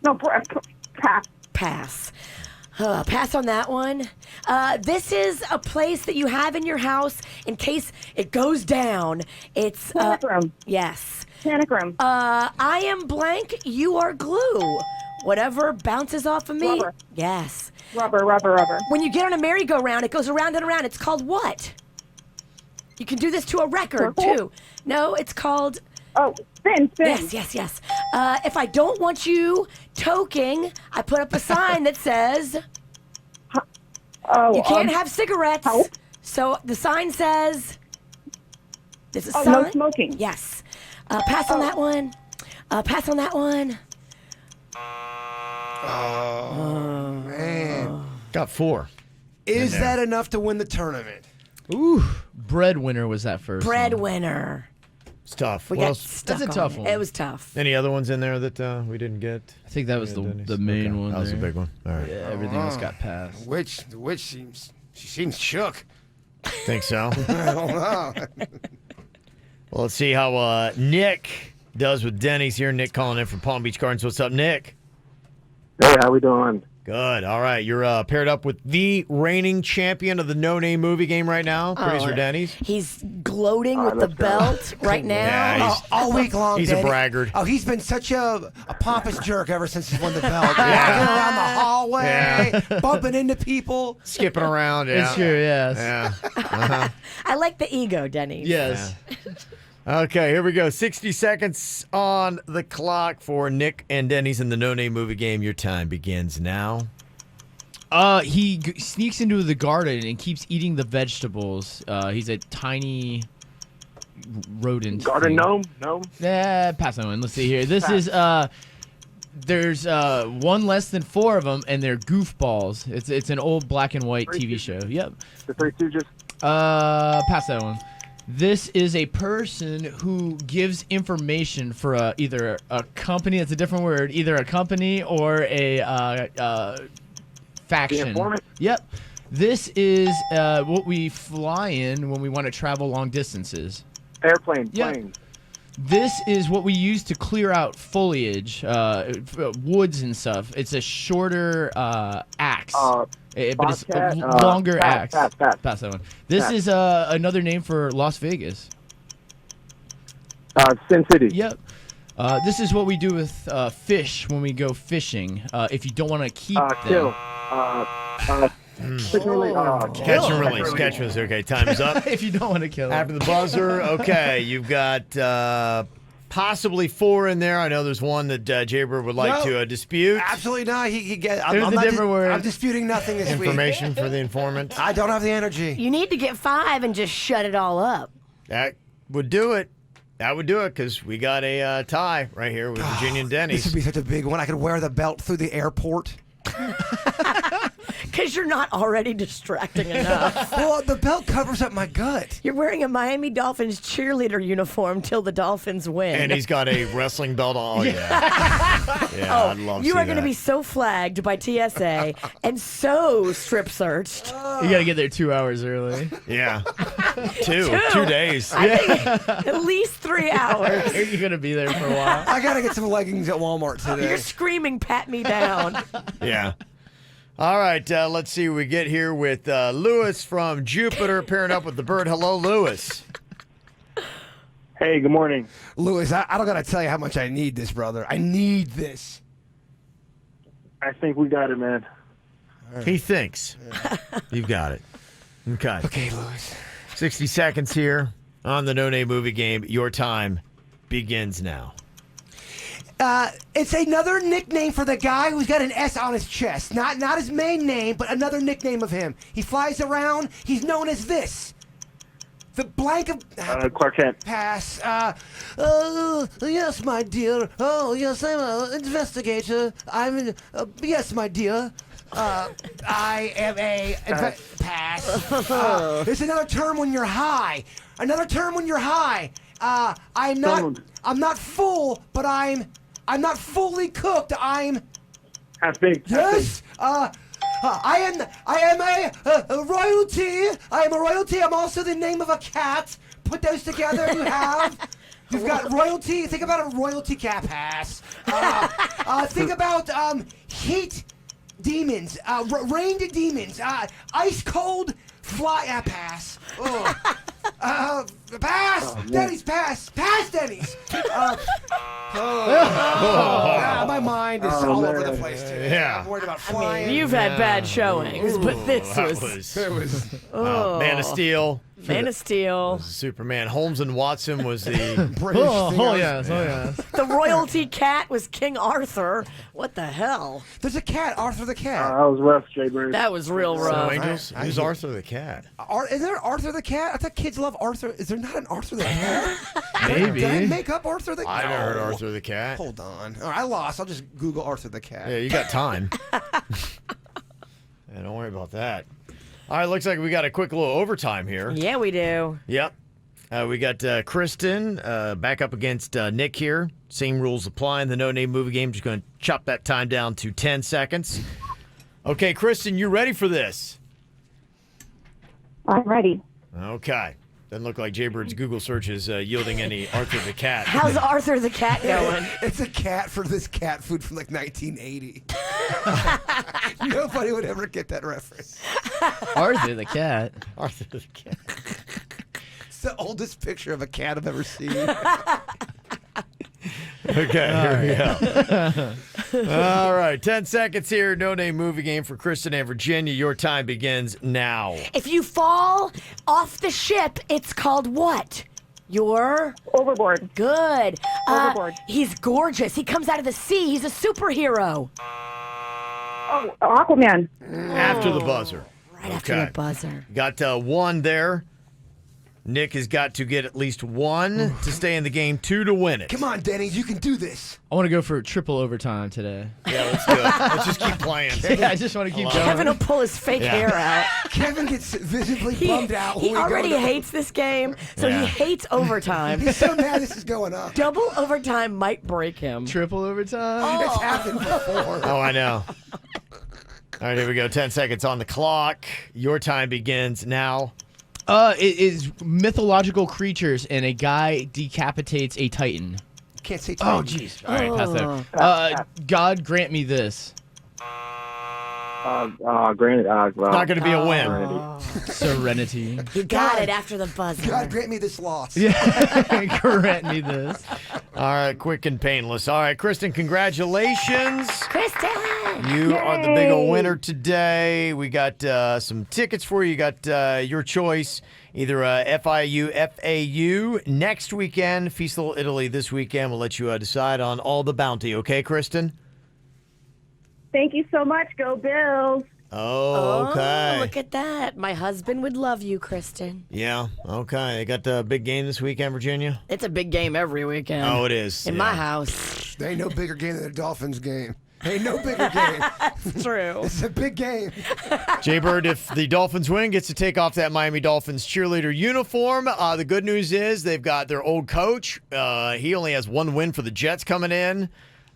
No, pass. Pass. Pass on that one. This is a place that you have in your house in case it goes down. It's panic room. Yes. Panic room. I am blank. You are glue. Whatever bounces off of me. Rubber. Yes. Rubber. When you get on a merry-go-round, it goes around and around. It's called what? You can do this to a record Circle? too. No, it's called. Spin. Yes. If I don't want you toking, I put up a sign that says, you can't have cigarettes. Help? So the sign says, there's a sign. No smoking. Yes. Pass on that one. Pass on that one. Oh, man. Got 4. Is that enough to win the tournament? Ooh, breadwinner was that first. Breadwinner. It's tough. We What got else? stuck That's a on tough it. one. It was tough. Any other ones in there that we didn't get? I think that was the main one. That was a there. big one. All right. Yeah, everything else got passed. The witch seems shook. Think so? I don't know. Well, let's see how Nick does with Denny's here. Nick calling in from Palm Beach Gardens. What's up, Nick? Hey, how we doing? Good. All right. You're paired up with the reigning champion of the no-name movie game right now, Producer Denny's. He's gloating with the belt right now. Yeah, all week long. He's Danny. a braggart. Oh, he's been such a pompous jerk ever since he won the belt. Walking around the hallway, bumping into people. Skipping around. Yeah. It's true, yes. Yeah. Uh-huh. I like the ego, Denny. Yes. Okay, here we go. 60 seconds on the clock for Nick and Denny's in the no-name movie game. Your time begins now. He sneaks into the garden and keeps eating the vegetables. He's a tiny rodent. Garden gnome? Gnome? Pass that one. Let's see here. This is there's one less than 4 of them, and they're goofballs. It's an old black and white TV show. Yep. The Three Stooges? Pass that one. This is a person who gives information for either a company. It's a different word. Either a company or a faction. The informant? Yep. This is what we fly in when we want to travel long distances. Airplane, Yep. plane. This is what we use to clear out foliage, woods and stuff. It's a shorter axe. But it's a Bobcat, longer axe. Pass Pass that one. This Pass. is another name for Las Vegas. Sin City. Yep. This is what we do with fish when we go fishing. If you don't want to keep Kill. them. Catch and release. Catch and release. Okay, time is up. If you don't want to kill them. After the buzzer, okay, you've got possibly 4 in there. I know there's one that Jaybird would like to dispute. Absolutely not. He There's a different word. I'm disputing nothing this week. Information for the informant. I don't have the energy. You need to get 5 and just shut it all up. That would do it. That would do it because we got a tie right here with Virginia and Denny's. This would be such a big one. I could wear the belt through the airport. Because you're not already distracting enough. Well, the belt covers up my gut. You're wearing a Miami Dolphins cheerleader uniform till the Dolphins win. And he's got a wrestling belt on. Oh, yeah. Yeah, I'd love to You see are going to that. be so flagged by TSA and so strip searched. You got to get there 2 hours early. Yeah. 2 days. I think at least 3 hours. You're going to be there for a while. I got to get some leggings at Walmart today. You're screaming, pat me down. Yeah. All right, let's see what we get here with Lewis from Jupiter pairing up with the bird. Hello, Lewis. Hey, good morning. Lewis, I don't got to tell you how much I need this, brother. I need this. I think we got it, man. He thinks. You've got it. Okay. Okay, Lewis. 60 seconds here on the No Name Movie Game. Your time begins now. It's another nickname for the guy who's got an S on his chest. Not his main name, but another nickname of him. He flies around. He's known as this. The blank of... Clark Kent. Pass. Yes, my dear. Oh, yes, I'm an investigator. Yes, my dear. I am a... Pass. It's another term when you're high. Another term when you're high. I'm not full, but I'm not fully cooked. I'm half baked. Yes. I am a royalty. I am a royalty. I'm also the name of a cat. Put those together, you've got royalty. Think about a royalty cat. Pass. Think about heat demons, rain demons, ice cold fly. Pass. Pass. Denny's pass. Pass, Denny's. My mind is all over the place today. Yeah. I'm worried about flying. You've had bad showings, but this That was Man of Steel. Man of Steel. Superman. Holmes and Watson was the British thing. Oh, yes. Oh, yes. The royalty cat was King Arthur. What the hell? There's a cat, Arthur the cat. That was rough, Jaybird. That was real Snow rough. Angels. Who's Arthur the cat? Is there Arthur the cat? I thought kids love Arthur. Is there not an Arthur the cat? Maybe. Did I make up Arthur the cat? I never heard Arthur Arthur the cat. Hold on. All right, I lost. I'll just Google Arthur the cat. Yeah, you got time. Yeah, don't worry about that. All right, looks like we got a quick little overtime here. Yeah, we do. Yep. We got Kristen back up against Nick here. Same rules apply in the No Name Movie Game. Just going to chop that time down to 10 seconds. Okay, Kristen, you ready for this? I'm ready. Okay. Doesn't look like Jaybird's Google search is yielding any Arthur the cat. How's Arthur the cat going? It's a cat for this cat food from like 1980. Nobody would ever get that reference. Arthur the cat. Arthur the cat. It's the oldest picture of a cat I've ever seen. Okay, here we go. All right, 10 seconds here. No Name Movie Game for Kristen and Virginia. Your time begins now. If you fall off the ship, it's called what? You're overboard. Good. Overboard. He's gorgeous. He comes out of the sea. He's a superhero. Oh, Aquaman. After the buzzer. Right after the buzzer. Got one there. Nick has got to get at least one to stay in the game, 2 to win it. Come on, Denny, you can do this. I want to go for triple overtime today. Yeah, let's do it. Let's just keep playing. Yeah, I just want to keep going. Kevin will pull his fake hair out. Kevin gets visibly bummed out. He when we already go to- hates this game, so he hates overtime. He's so mad this is going up. Double overtime might break him. Triple overtime? It's happened before. Oh, I know. All right, here we go. 10 seconds on the clock. Your time begins now. It is mythological creatures, and a guy decapitates a titan. Can't say Oh, Titan. jeez. All right, pass that. God grant me this. Granted, Not going to be a win. Serenity. You got it after the buzzer. God grant me this loss. Yeah, grant me this. All right, quick and painless. All right, Kristen, congratulations. Kristen! You are the big old winner today. We got some tickets for you. You got your choice, either FIU, FAU next weekend, Feastal Italy this weekend. We'll let you decide on all the bounty. Okay, Kristen? Thank you so much. Go Bills. Oh, okay. Oh, look at that. My husband would love you, Kristen. Yeah, okay. They got the big game this weekend, Virginia? It's a big game every weekend. Oh, it is. In my house. There ain't no bigger game than the Dolphins game. Ain't no bigger game. It's true. It's a big game. Jaybird, if the Dolphins win, gets to take off that Miami Dolphins cheerleader uniform. The good news is they've got their old coach. He only has one win for the Jets coming in.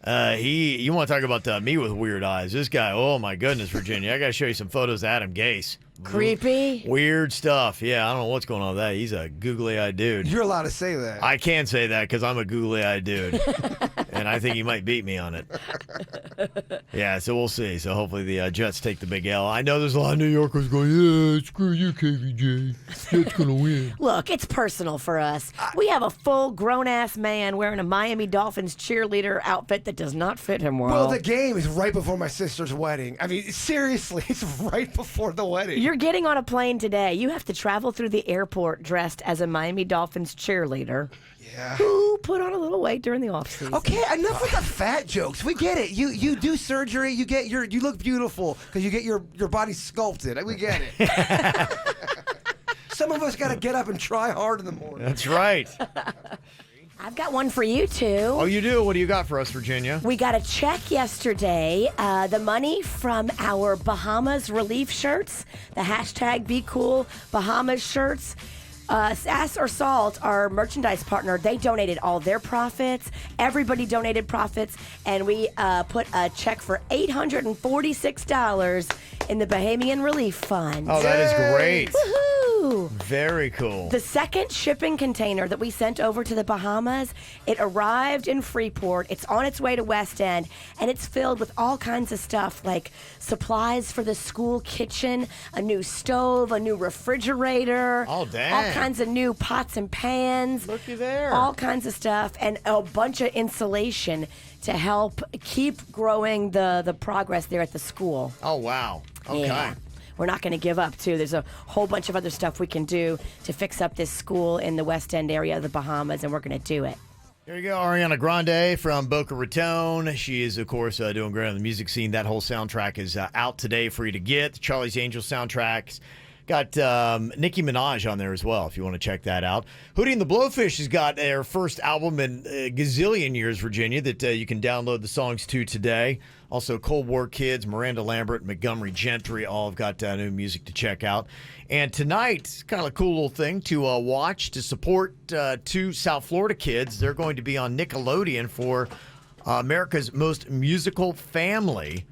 You want to talk about me with weird eyes. This guy, oh my goodness, Virginia. I got to show you some photos of Adam Gase. Creepy. Weird stuff. Yeah, I don't know what's going on with that. He's a googly-eyed dude. You're allowed to say that. I can say that because I'm a googly-eyed dude. And I think he might beat me on it. Yeah, so we'll see. So hopefully the Jets take the big L. I know there's a lot of New Yorkers going, yeah, screw you, KVJ. Jets going to win. Look, it's personal for us. We have a full grown-ass man wearing a Miami Dolphins cheerleader outfit that does not fit him well. Well, the game is right before my sister's wedding. I mean, seriously, it's right before the wedding. You're getting on a plane today. You have to travel through the airport dressed as a Miami Dolphins cheerleader. Yeah. Who put on a little weight during the off season. Okay, enough with the fat jokes. We get it. You do surgery. You look beautiful because you get your body sculpted. We get it. Some of us got to get up and try hard in the morning. That's right. I've got one for you, too. Oh, you do? What do you got for us, Virginia? We got a check yesterday. The money from our Bahamas relief shirts, the hashtag Be Cool Bahamas shirts. Sass or Salt, our merchandise partner, they donated all their profits. Everybody donated profits, and we put a check for $846 in the Bahamian Relief Fund. Oh, that is great. Woohoo! Very cool. The second shipping container that we sent over to the Bahamas, it arrived in Freeport. It's on its way to West End, and it's filled with all kinds of stuff like supplies for the school kitchen, a new stove, a new refrigerator. Oh, dang. All kinds of new pots and pans. Looky there. All kinds of stuff, and a bunch of insulation to help keep growing the progress there at the school. Oh, wow. Okay. Yeah. We're not going to give up, too. There's a whole bunch of other stuff we can do to fix up this school in the West End area of the Bahamas, and we're going to do it. Here you go, Ariana Grande from Boca Raton. She is, of course, doing great on the music scene. That whole soundtrack is out today for you to get. The Charlie's Angels soundtracks Got Nicki Minaj on there as well, if you want to check that out. Hootie and the Blowfish has got their first album in a gazillion years, Virginia, that you can download the songs to today. Also, Cold War Kids, Miranda Lambert, Montgomery Gentry, all have got new music to check out. And tonight, kind of a cool little thing to watch to support two South Florida kids. They're going to be on Nickelodeon for America's Most Musical Family.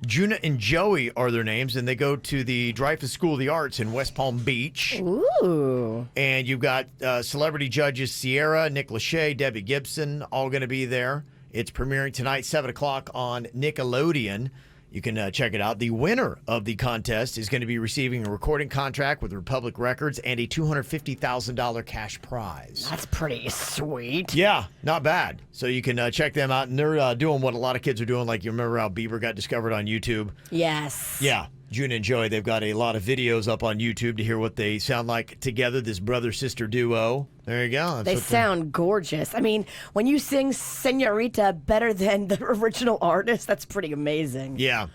Juna and Joey are their names, and they go to the Dreyfus School of the Arts in West Palm Beach. Ooh. And you've got celebrity judges Sierra, Nick Lachey, Debbie Gibson, all going to be there. It's premiering tonight, 7 o'clock on Nickelodeon. You can check it out. The winner of the contest is going to be receiving a recording contract with Republic Records and a $250,000 cash prize. That's pretty sweet. Yeah, not bad. So you can check them out. And they're doing what a lot of kids are doing. Like, you remember how Bieber got discovered on YouTube? Yes. Yeah. June and Joey, they've got a lot of videos up on YouTube to hear what they sound like together, this brother-sister duo. There you go. They sound gorgeous. I mean, when you sing Senorita better than the original artist, that's pretty amazing. Yeah.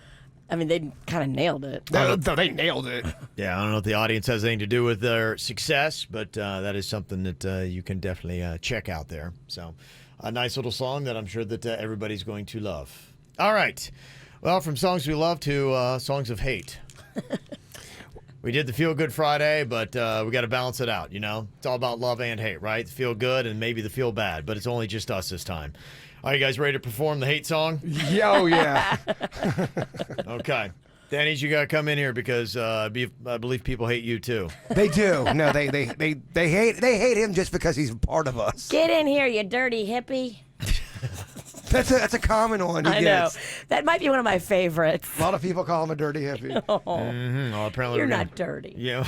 I mean, they kind of nailed it. They nailed it. Yeah, I don't know if the audience has anything to do with their success, but that is something that you can definitely check out there. So, a nice little song that I'm sure that everybody's going to love. All right. Well, from songs we love to songs of hate. We did the Feel Good Friday, but we got to balance it out, you know? It's all about love and hate, right? The feel good and maybe the feel bad, but it's only just us this time. Are you guys ready to perform the hate song? Oh, yeah. Okay. Danny's, you got to come in here because I believe people hate you too. They do. No, they hate him just because he's a part of us. Get in here, you dirty hippie. That's a common one. I know. That might be one of my favorites. A lot of people call him a dirty hippie. Oh. Mm-hmm. Well, apparently You're not dirty. Yeah.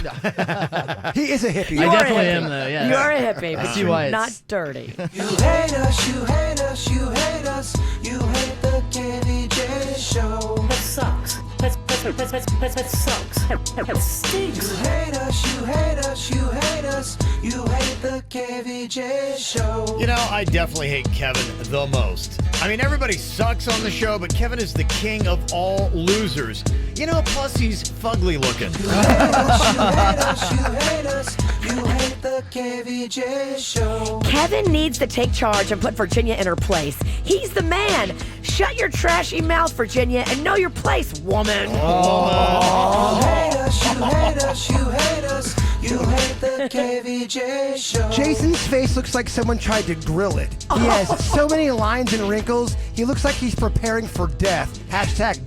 He is a hippie. I definitely am, though. Yeah. You are a hippie, but see you're why not dirty. You hate us, you hate us, you hate us. You hate the KVJ show. That sucks. That sucks. That stinks. You hate us, you hate us, you hate us. You hate the KVJ show. You know, I definitely hate Kevin the most. I mean, everybody sucks on the show, but Kevin is the king of all losers. You know, plus he's fugly looking. You hate us, you hate us, you hate the KVJ show. Kevin needs to take charge and put Virginia in her place. He's the man. Shut your trashy mouth, Virginia, and know your place, woman. You hate us, you hate us, you hate us. You hate the KVJ show. Jason's face looks like someone tried to grill it. He has so many lines and wrinkles. He looks like he's preparing for death.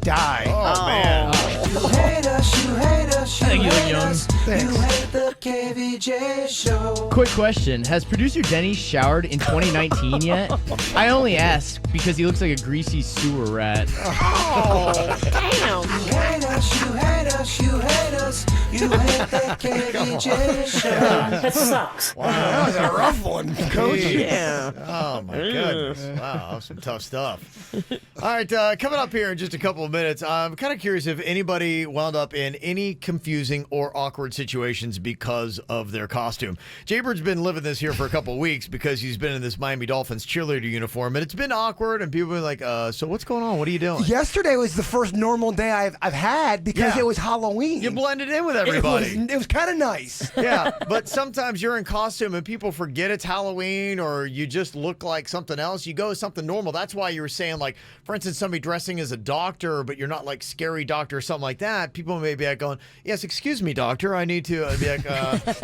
#die. Oh, man. You hate us, you hate us, you I think you look hate young. us. You hate the KVJ show. Quick question. Has producer Denny showered in 2019 yet? I only ask because he looks like a greasy sewer rat. Oh, damn. You hate us, you hate us, you hate us. You hate the KVJ show. That sucks. Wow. That was a rough one, Coach. Yeah. Oh, my goodness. Wow, that's some tough stuff. All right, coming up here in just a couple of minutes, I'm kind of curious if anybody wound up in any confusing or awkward situations because of their costume. Jaybird's been living this here for a couple of weeks because he's been in this Miami Dolphins cheerleader uniform, and it's been awkward, and people are like, so what's going on? What are you doing? Yesterday was the first normal day I've had because it was Halloween. You blended in with everybody. It was kind of nice. Yeah, but sometimes you're in costume and people forget it's Halloween or you just look like something else. You go as something normal. That's why you were saying, like, for instance, somebody dressing as a doctor, but you're not like scary doctor or something like that. People may be like going, yes, excuse me, doctor. I need to be like,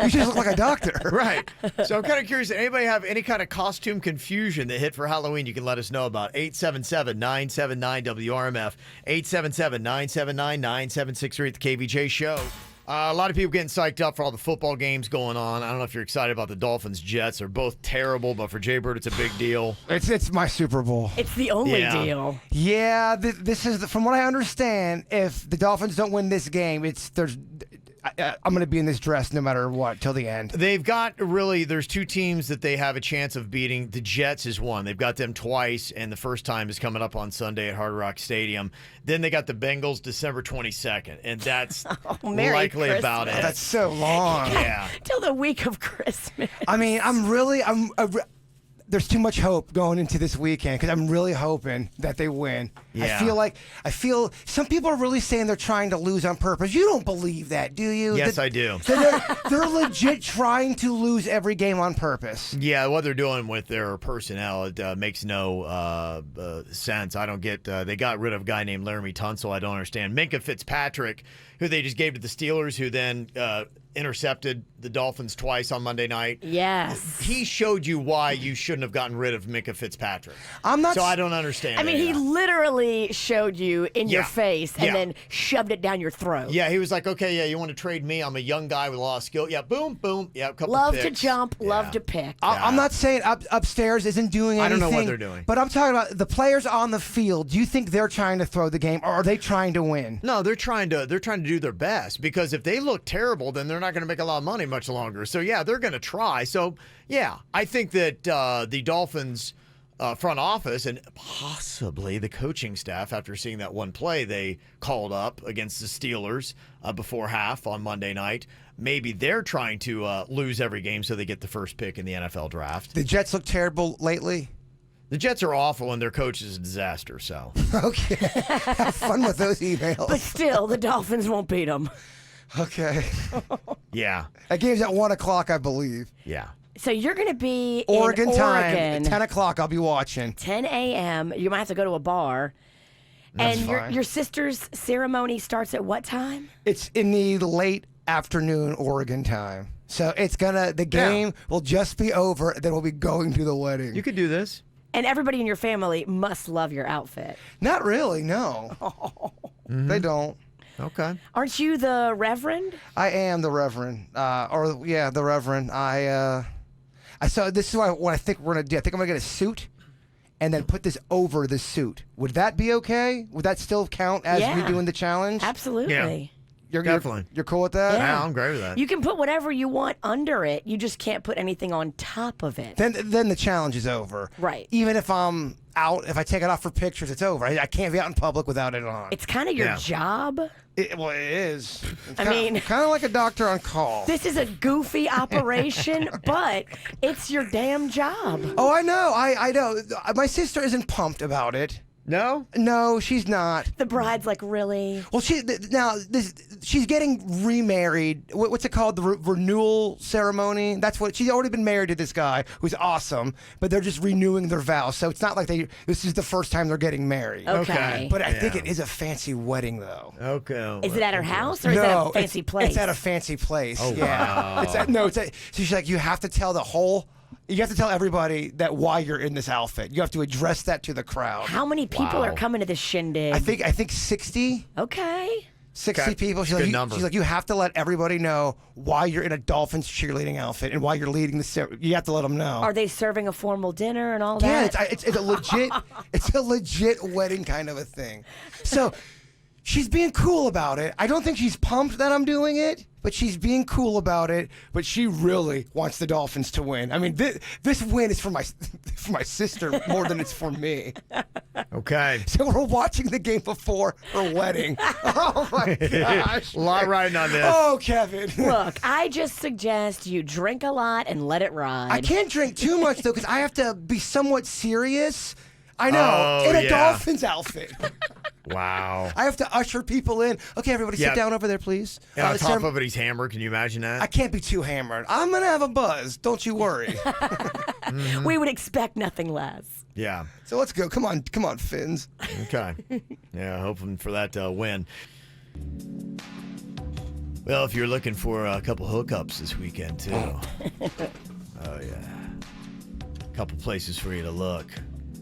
you just look like a doctor. Right. So I'm kind of curious, anybody have any kind of costume confusion that hit for Halloween you can let us know about. 877-979-WRMF, 877-979-9763 at the KVJ show. A lot of people getting psyched up for all the football games going on. I don't know if you're excited about the Dolphins Jets. They're both terrible, but for Jaybird, it's a big deal. It's my Super Bowl. It's the only deal. Yeah, this is from what I understand. If the Dolphins don't win this game, I'm going to be in this dress no matter what till the end. They've got there's two teams that they have a chance of beating. The Jets is one. They've got them twice, and the first time is coming up on Sunday at Hard Rock Stadium. Then they got the Bengals December 22nd, and that's likely Christmas. about it. That's so long. Yeah. Till the week of Christmas. I mean, there's too much hope going into this weekend because I'm really hoping that they win. Yeah. I feel some people are really saying they're trying to lose on purpose. You don't believe that, do you? Yes, I do. They're legit trying to lose every game on purpose. Yeah, what they're doing with their personnel, it makes no sense. I don't get. They got rid of a guy named Laramie Tunsil. I don't understand. Minka Fitzpatrick, who they just gave to the Steelers, who then intercepted the Dolphins twice on Monday night. Yes. He showed you why you shouldn't have gotten rid of Minka Fitzpatrick. I'm not. So I don't understand. I mean, he literally showed you in your face and then shoved it down your throat. Yeah, he was like, okay, yeah, you want to trade me? I'm a young guy with a lot of skill. Yeah, boom, boom. Yeah, a couple Love picks. to jump, love to pick. I'm not saying upstairs isn't doing anything. I don't know what they're doing. But I'm talking about the players on the field. Do you think they're trying to throw the game, or are they trying to win? No, they're trying to do their best, because if they look terrible, then they're not going to make a lot of money much longer. So yeah, they're going to try. So yeah, I think that the Dolphins front office and possibly the coaching staff, after seeing that one play they called up against the Steelers before half on Monday night, maybe they're trying to lose every game so they get the first pick in the NFL draft. The Jets look terrible lately. The Jets are awful and their coach is a disaster. So okay, have fun with those emails. But still, the Dolphins won't beat them. Okay. Yeah. That game's at 1 o'clock, I believe. Yeah. So you're going to be Oregon in time. Oregon. 10 o'clock, I'll be watching. 10 a.m. You might have to go to a bar. That's and fine. your sister's ceremony starts at what time? It's in the late afternoon Oregon time. So the game will just be over, then we'll be going to the wedding. You could do this. And everybody in your family must love your outfit. Not really, no. They don't. Okay. Aren't you the Reverend? I am the Reverend. The Reverend. So this is what I think we're going to do. I think I'm going to get a suit and then put this over the suit. Would that be okay? Would that still count as me doing the challenge? Absolutely. Definitely. You're cool with that? Yeah, I'm great with that. You can put whatever you want under it. You just can't put anything on top of it. Then the challenge is over. Right. Even if I'm out, if I take it off for pictures, it's over. I can't be out in public without it on. It's kind of your job. It is. I mean, kind of like a doctor on call. This is a goofy operation, but it's your damn job. Oh, I know. I know. My sister isn't pumped about it. No? No, she's not. The bride's like, really? Well, she's getting remarried. What's it called? The renewal ceremony? That's what she's already been married to this guy who's awesome, but they're just renewing their vows. So it's not like this is the first time they're getting married. Okay. But I think it is a fancy wedding though. Okay. Is it at her house or is it at a fancy place? It's at a fancy place. Oh, yeah. wow. So she's like, you have to tell everybody that why you're in this outfit. You have to address that to the crowd. How many people are coming to this shindig? I think 60. Okay. 60 people. Good number. She's like, you have to let everybody know why you're in a Dolphins cheerleading outfit and why you're leading the. You have to let them know. Are they serving a formal dinner and all Yeah, that? it's a legit. It's a legit wedding kind of a thing. So she's being cool about it. I don't think she's pumped that I'm doing it, but she's being cool about it. But she really wants the Dolphins to win. I mean, this win is for my sister more than it's for me. Okay. So we're watching the game before her wedding. Oh my gosh. A lot riding on this. Oh, Kevin. Look, I just suggest you drink a lot and let it ride. I can't drink too much though because I have to be somewhat serious. I know, Oh, in a yeah. Dolphins outfit. Wow. I have to usher people in. Okay, everybody, sit down over there, please. Yeah, on the top of it, he's hammered. Can you imagine I that? can't be too hammered. I'm gonna have a buzz. Don't you worry. We would expect nothing less. Yeah. So let's go. Come on, Finns. Okay. Yeah, hoping for that win. Well, if you're looking for a couple hookups this weekend, too. Oh, yeah. A couple places for you to look.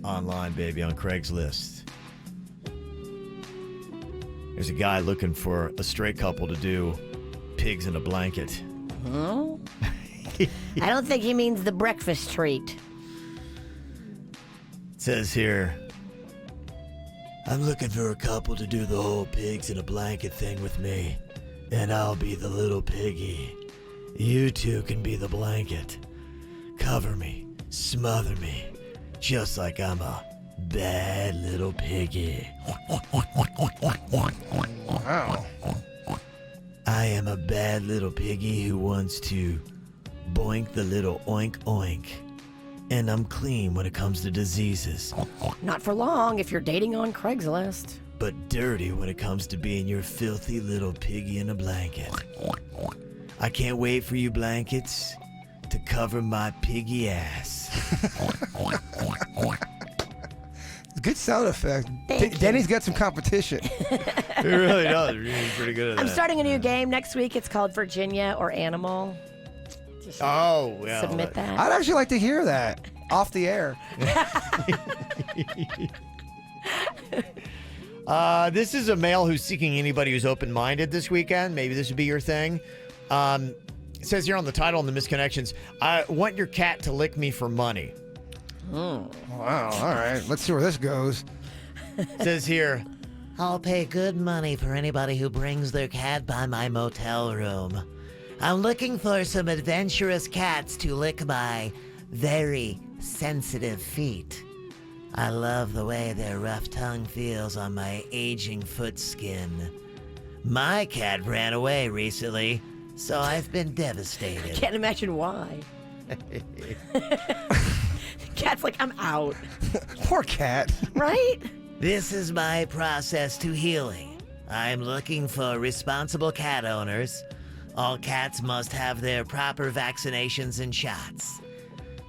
Online, baby, on Craigslist. There's a guy looking for a straight couple to do pigs in a blanket. Huh? I don't think he means the breakfast treat. It says here, I'm looking for a couple to do the whole pigs in a blanket thing with me, and I'll be the little piggy. You two can be the blanket. Cover me, smother me, just like I'm a bad little piggy. Wow. I am a bad little piggy who wants to boink the little oink oink and I'm clean when it comes to diseases. Not for long if you're dating on Craigslist. But dirty when it comes to being your filthy little piggy in a blanket. I can't wait for you blankets to cover my piggy ass. Good sound effect. Thank you. Denny's got some competition. He really does. He's pretty good at that. I'm starting a new game next week. It's called Virginia or Animal. Oh, yeah. Submit that. I'd actually like to hear that off the air. This is a male who's seeking anybody who's open-minded this weekend. Maybe this would be your thing. It says here on the title and the misconnections, I want your cat to lick me for money. Wow, all right. Let's see where this goes. It says here, I'll pay good money for anybody who brings their cat by my motel room. I'm looking for some adventurous cats to lick my very sensitive feet. I love the way their rough tongue feels on my aging foot skin. My cat ran away recently, so I've been devastated. Can't imagine why. Cat's like, I'm out. Poor cat. Right? This is my process to healing. I'm looking for responsible cat owners. All cats must have their proper vaccinations and shots.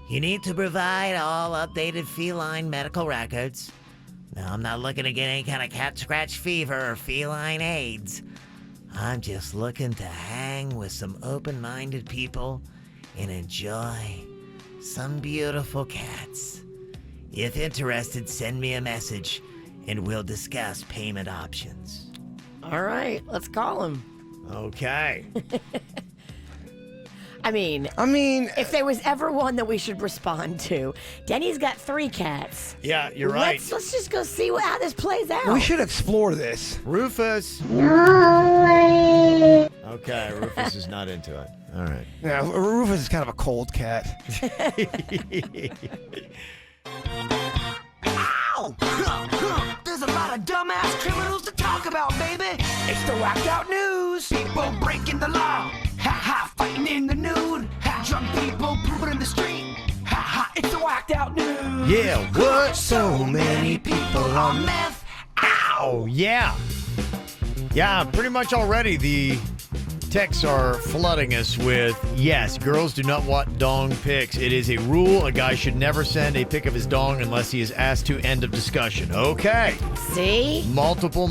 You need to provide all updated feline medical records. Now, I'm not looking to get any kind of cat scratch fever or feline AIDS. I'm just looking to hang with some open-minded people and enjoy some beautiful cats. If interested, send me a message and we'll discuss payment options. All right, let's call him. Okay. I mean, if there was ever one that we should respond to, Denny's got 3 cats. Yeah, you're right. Let's just go see how this plays out. We should explore this. Rufus. Okay, Rufus is not into it. All right. Yeah, Rufus is kind of a cold cat. Ow! There's a lot of dumbass criminals to talk about, baby. It's the whacked out news. People breaking the law. Ha ha, fighting in the nude. Ha, drunk people pooping in the street. Ha ha, it's the whacked out news. Yeah, what? So many people on meth. Oh, yeah. Yeah, pretty much already the texts are flooding us with, yes, girls do not want dong pics. It is a rule. A guy should never send a pic of his dong unless he is asked to. End of discussion. Okay. See? Multiple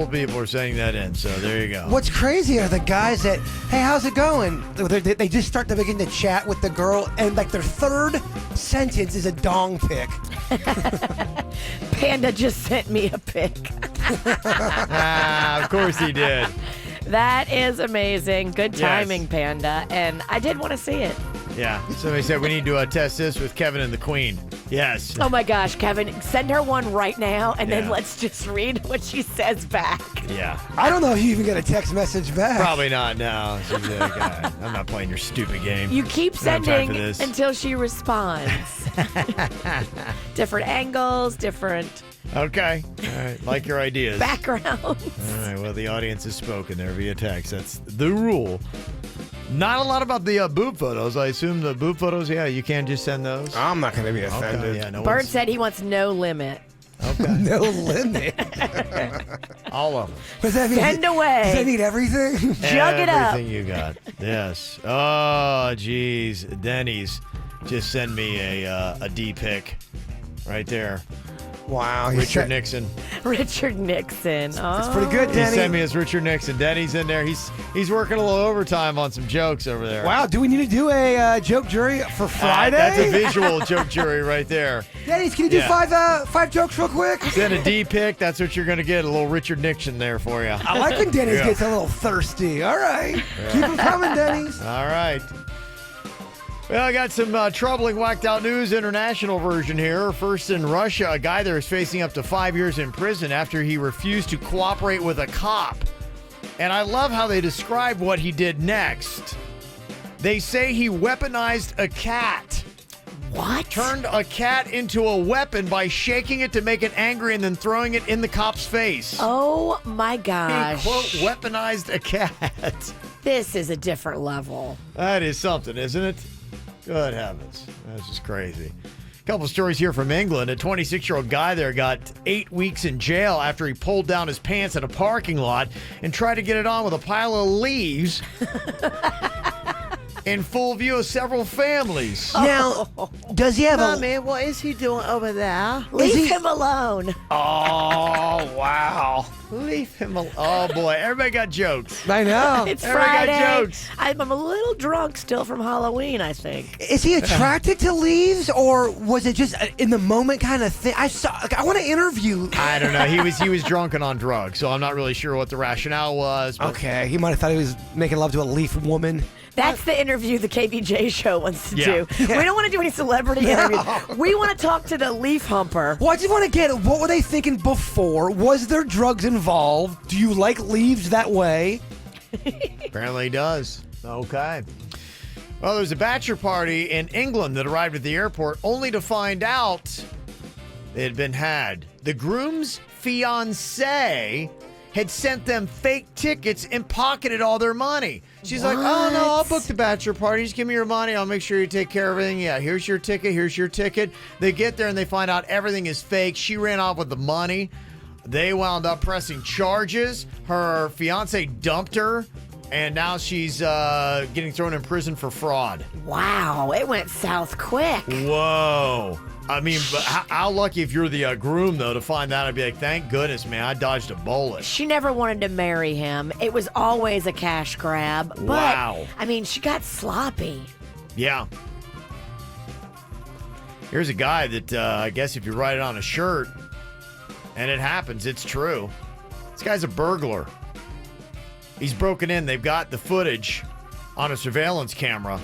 people are saying that in, so there you go. What's crazy are the guys that, hey, how's it going? They just start to begin to chat with the girl, and like their third sentence is a dong pic. Panda just sent me a pic. Of course he did. That is amazing. Good Yes. timing, Panda. And I did want to see it. Yeah. Somebody said we need to test this with Kevin and the Queen. Yes. Oh my gosh, Kevin, send her one right now, and then Yeah. let's just read what she says back. Yeah. I don't know if you even get a text message back. Probably not, no. She's like, I'm not playing your stupid game. You keep I don't have time sending for this. until she responds. Different angles, different Okay. All right. Like your ideas. backgrounds. All right. Well, the audience has spoken there via text. That's the rule. Not a lot about the boob photos. I assume the boob photos, yeah, you can't just send those. I'm not going to be offended. Okay, yeah, no Bird one's- said he wants no limit. Okay. No limit. All of them. Does that mean, Send away. Does that mean everything? Jug it up. Everything you got. Yes. Oh, geez. Denny's just send me a D pic right there. Wow. Richard Nixon. Richard Nixon. That's pretty good, He Denny. sent me his Richard Nixon. Denny's in there. He's working a little overtime on some jokes over there. Wow, do we need to do a joke jury for Friday? That's a visual joke jury right there. Denny's, can you do Yeah. five jokes real quick? Send a D pic. That's what you're going to get. A little Richard Nixon there for you. I like when Denny's Yeah. gets a little thirsty. All right. Keep them coming, Denny's. All right. Well, I got some troubling whacked out news, international version here. First in Russia, a guy there is facing up to 5 years in prison after he refused to cooperate with a cop. And I love how they describe what he did next. They say he weaponized a cat. What? Turned a cat into a weapon by shaking it to make it angry and then throwing it in the cop's face. Oh my He, gosh. quote, weaponized a cat. This is a different level. That is something, isn't it? Good heavens. That's just crazy. Couple stories here from England. A 26-year-old guy there got 8 weeks in jail after he pulled down his pants in a parking lot and tried to get it on with a pile of leaves in full view of several families. Now, does he have Mommy, what is he doing over there? Leave him alone. Oh, wow. Leave him alone. Oh, boy. Everybody got jokes. I know. It's Everybody Friday. got jokes. I'm a little drunk still from Halloween, I think. Is he attracted to leaves, or was it just in the moment kind of thing? I want to interview. I don't know. He was drunk and on drugs, so I'm not really sure what the rationale was. But Okay, he might have thought he was making love to a leaf woman. That's the interview the KVJ show wants to do. Yeah. We don't want to do any celebrity interviews. We want to talk to the leaf humper. Well, I just want to get what were they thinking before? Was there drugs involved? Do you like leaves that way? Apparently he does. Okay. Well, there's a bachelor party in England that arrived at the airport only to find out it had been had. The groom's fiancée had sent them fake tickets and pocketed all their money. She's like, oh, no, I'll book the bachelor party. Just give me your money. I'll make sure you take care of everything. Yeah, here's your ticket. Here's your ticket. They get there and they find out everything is fake. She ran off with the money. They wound up pressing charges. Her fiance dumped her, and now she's getting thrown in prison for fraud. Wow, it went south quick. Whoa. I mean, but how lucky if you're the groom, though, to find that. I'd be like, thank goodness, man. I dodged a bullet. She never wanted to marry him. It was always a cash grab. But, Wow. I mean, she got sloppy. Yeah. Here's a guy that I guess if you write it on a shirt, and it happens, it's true. This guy's a burglar. He's broken in. They've got the footage on a surveillance camera.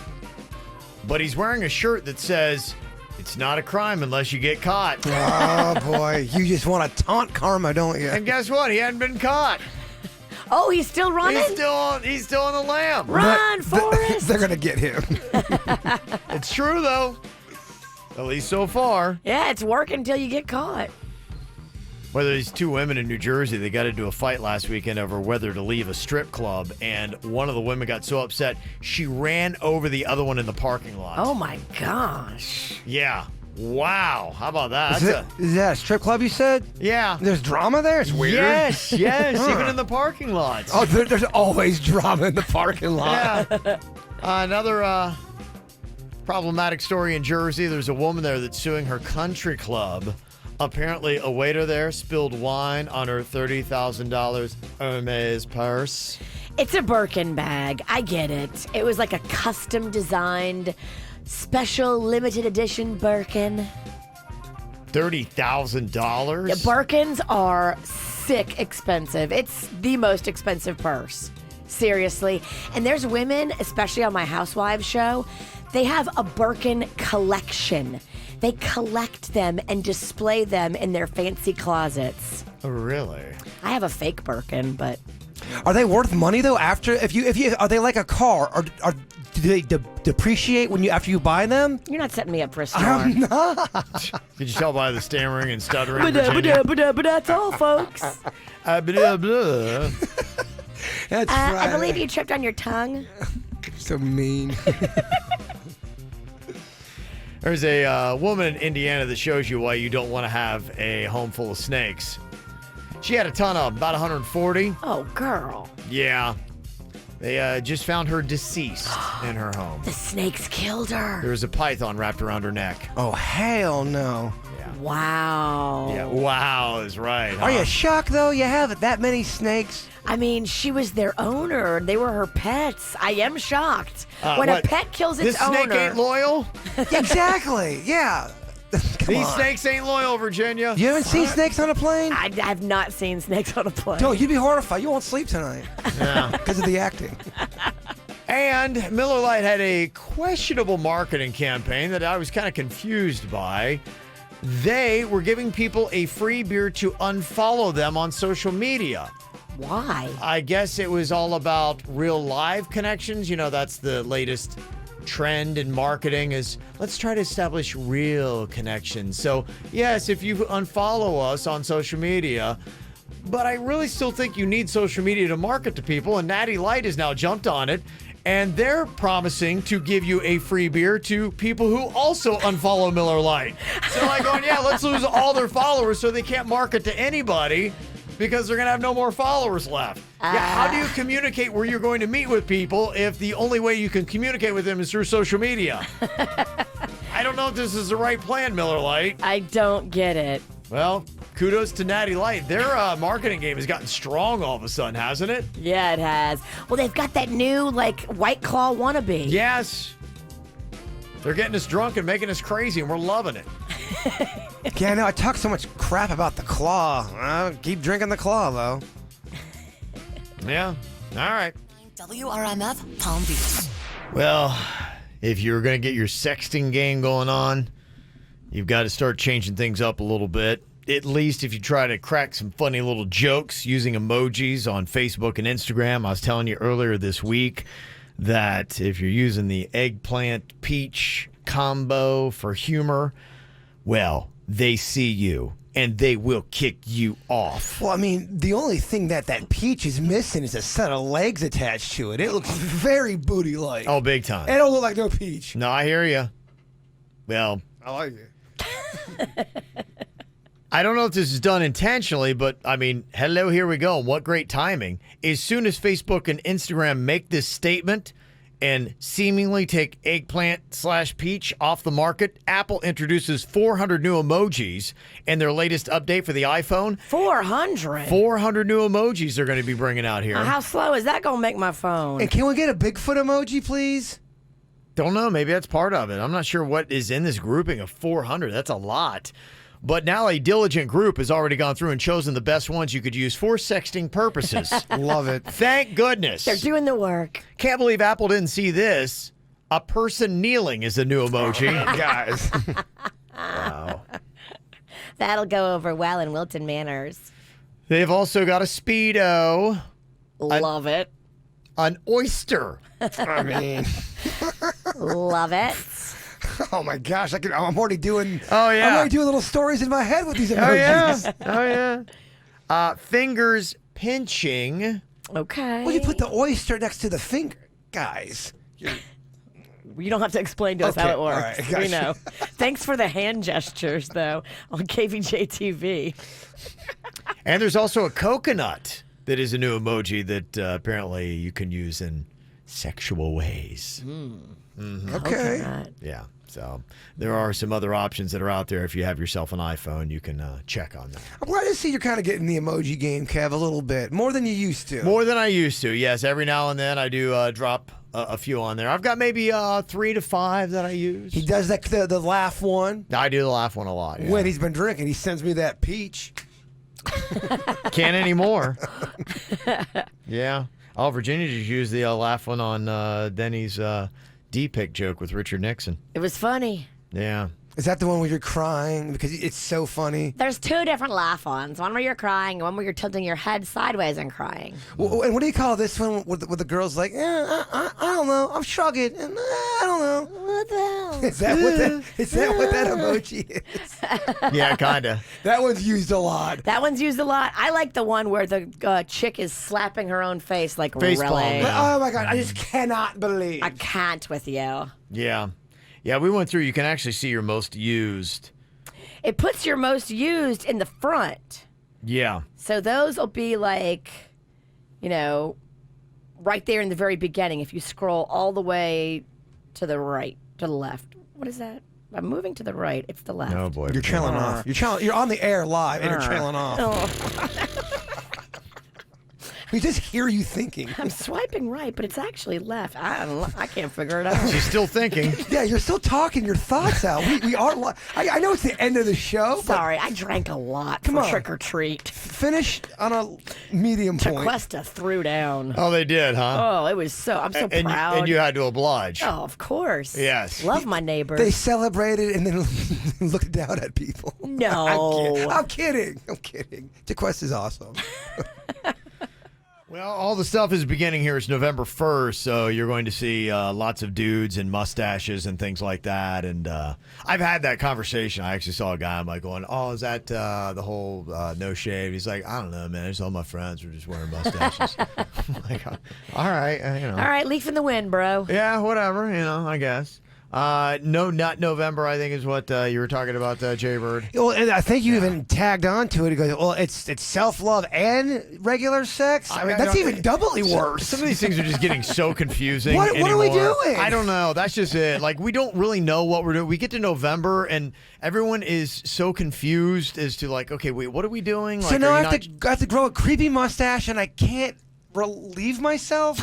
But he's wearing a shirt that says, it's not a crime unless you get caught. Oh, boy. You just want to taunt karma, don't you? And guess what? He hadn't been caught. Oh, he's still running? He's still on the lam. Run, Forrest! They're going to get him. It's true, though. At least so far. Yeah, it's working until you get caught. Whether these two women in New Jersey, they got into a fight last weekend over whether to leave a strip club, and one of the women got so upset, she ran over the other one in the parking lot. Oh, my gosh. Yeah. Wow. How about that? Is that a strip club, you said? Yeah. There's drama there? It's weird. Yes, even in the parking lots. Oh, there's always drama in the parking lot. Yeah. Another problematic story in Jersey. There's a woman there that's suing her country club. Apparently, a waiter there spilled wine on her $30,000 Hermes purse. It's a Birkin bag. I get it. It was like a custom designed, special, limited edition Birkin. $30,000? Yeah, Birkins are sick expensive. It's the most expensive purse. Seriously. And there's women, especially on my Housewives show, they have a Birkin collection. They collect them and display them in their fancy closets. Oh, really? I have a fake Birkin, but Are they worth money though? After if you are they like a car, or do they depreciate when after you buy them? You're not setting me up for a store. I'm not. Could you tell by the stammering and stuttering? But that's all, folks. Blah, blah. That's I believe you tripped on your tongue. So mean. There's a woman in Indiana that shows you why you don't want to have a home full of snakes. She had a ton of them, about 140. Oh, girl. Yeah. They just found her deceased in her home. The snakes killed her. There was a python wrapped around her neck. Oh, hell no. Wow. Yeah, wow is right. Are you shocked though? You have that many snakes? I mean, she was their owner. They were her pets. I am shocked. When what? a pet kills its This owner. snake ain't loyal? Exactly. Yeah. These snakes ain't loyal, Virginia. You haven't seen snakes on a plane? I have not seen snakes on a plane. No, you'd be horrified. You won't sleep tonight. Yeah. Because of the acting. And Miller Lite had a questionable marketing campaign that I was kind of confused by. They were giving people a free beer to unfollow them on social media. Why? I guess it was all about real live connections. You know, that's the latest trend in marketing is let's try to establish real connections. So, yes, if you unfollow us on social media, but I really still think you need social media to market to people, and Natty Light has now jumped on it And they're promising to give you a free beer to people who also unfollow Miller Lite. So like going, yeah, let's lose all their followers so they can't market to anybody because they're going to have no more followers left. Yeah, how do you communicate where you're going to meet with people if the only way you can communicate with them is through social media? I don't know if this is the right plan, Miller Lite. I don't get it. Well, kudos to Natty Light. Their marketing game has gotten strong all of a sudden, hasn't it? Yeah, it has. Well, they've got that new, like, White Claw wannabe. Yes. They're getting us drunk and making us crazy, and we're loving it. Yeah, I know. I talk so much crap about the Claw. Keep drinking the Claw, though. Yeah. All right. WRMF Palm Beach. Well, if you're going to get your sexting game going on, you've got to start changing things up a little bit. At least if you try to crack some funny little jokes using emojis on Facebook and Instagram. I was telling you earlier this week that if you're using the eggplant peach combo for humor, well, they see you and they will kick you off. Well, I mean, the only thing that peach is missing is a set of legs attached to it. It looks very booty-like. Oh, big time. It don't look like no peach. No, I hear you. Well, I like it. I don't know if this is done intentionally, but I mean, hello, here we go. What great timing. As soon as Facebook and Instagram make this statement and seemingly take eggplant/peach off the market, Apple introduces 400 new emojis in their latest update for the iPhone. 400? 400 new emojis they're going to be bringing out here. How slow is that going to make my phone? And can we get a Bigfoot emoji, please? Don't know. Maybe that's part of it. I'm not sure what is in this grouping of 400. That's a lot. But now a diligent group has already gone through and chosen the best ones you could use for sexting purposes. Love it. Thank goodness. They're doing the work. Can't believe Apple didn't see this. A person kneeling is the new emoji. Guys. Wow. That'll go over well in Wilton Manors. They've also got a Speedo. Love it. An oyster. I mean. Love it. Oh my gosh! I'm already doing. Oh yeah. I'm already doing little stories in my head with these emojis. Oh yeah. Fingers pinching. Okay. Well, you put the oyster next to the finger, guys. You don't have to explain to us how it works. All right, gotcha. We know. Thanks for the hand gestures, though, on KVJ TV. And there's also a coconut that is a new emoji that apparently you can use in sexual ways. Mm-hmm. Okay. Yeah. So there are some other options that are out there. If you have yourself an iPhone, you can check on that. I'm glad to see you're kind of getting the emoji game, Kev, a little bit. More than you used to. More than I used to, yes. Every now and then I do drop a few on there. I've got maybe 3 to 5 that I use. He does that the laugh one. I do the laugh one a lot. Yeah. When he's been drinking, he sends me that peach. Can't anymore. Yeah. Oh, Virginia just used the laugh one on Denny's D-pick joke with Richard Nixon. It was funny. Yeah. Is that the one where you're crying? Because it's so funny. There's 2 different laugh-ons. One where you're crying and one where you're tilting your head sideways and crying. Well, and what do you call this one where the girl's like, I don't know, I'm shrugging, and I don't know. What the hell? Is that what that emoji is? Yeah, kind of. That one's used a lot. That one's used a lot. I like the one where the chick is slapping her own face like Face really. palm, yeah. Oh my God, I just cannot believe. I can't with you. Yeah. Yeah, we went through. You can actually see your most used. It puts your most used in the front. Yeah. So those will be like, right there in the very beginning. If you scroll all the way to the right, to the left. What is that? I'm moving to the right. It's the left. Oh boy. You're trailing off. You're on the air live and you're trailing off. Oh. We just hear you thinking. I'm swiping right, but it's actually left. I can't figure it out. She's still thinking. Yeah, you're still talking your thoughts out. We are. I know it's the end of the show. Sorry, I drank a lot Come for on. trick or treat. Finish on a medium point. Tequesta threw down. Oh, they did, huh? Oh, it was so. I'm so and proud. and you had to oblige. Oh, of course. Yes. Love my neighbors. They celebrated and then looked down at people. No. I'm kidding. Tequesta's awesome. Well, all the stuff is beginning here. It's November 1st, so you're going to see lots of dudes and mustaches and things like that. And I've had that conversation. I actually saw a guy, I'm like, going, oh, is that the whole no shave? He's like, I don't know, man. Just all my friends were just wearing mustaches. I'm like, all right, All right, leaf in the wind, bro. Yeah, whatever, I guess. No Nut November, I think is what you were talking about, Jay-Bird. Well, and I think you even tagged on to it. It goes, well, it's self-love and regular sex. I mean, that's even doubly worse. Some of these things are just getting so confusing. What are we doing? I don't know. That's just it. Like, we don't really know what we're doing. We get to November, and everyone is so confused as to, like, okay, wait, what are we doing? So like, now I have to grow a creepy mustache, and I can't relieve myself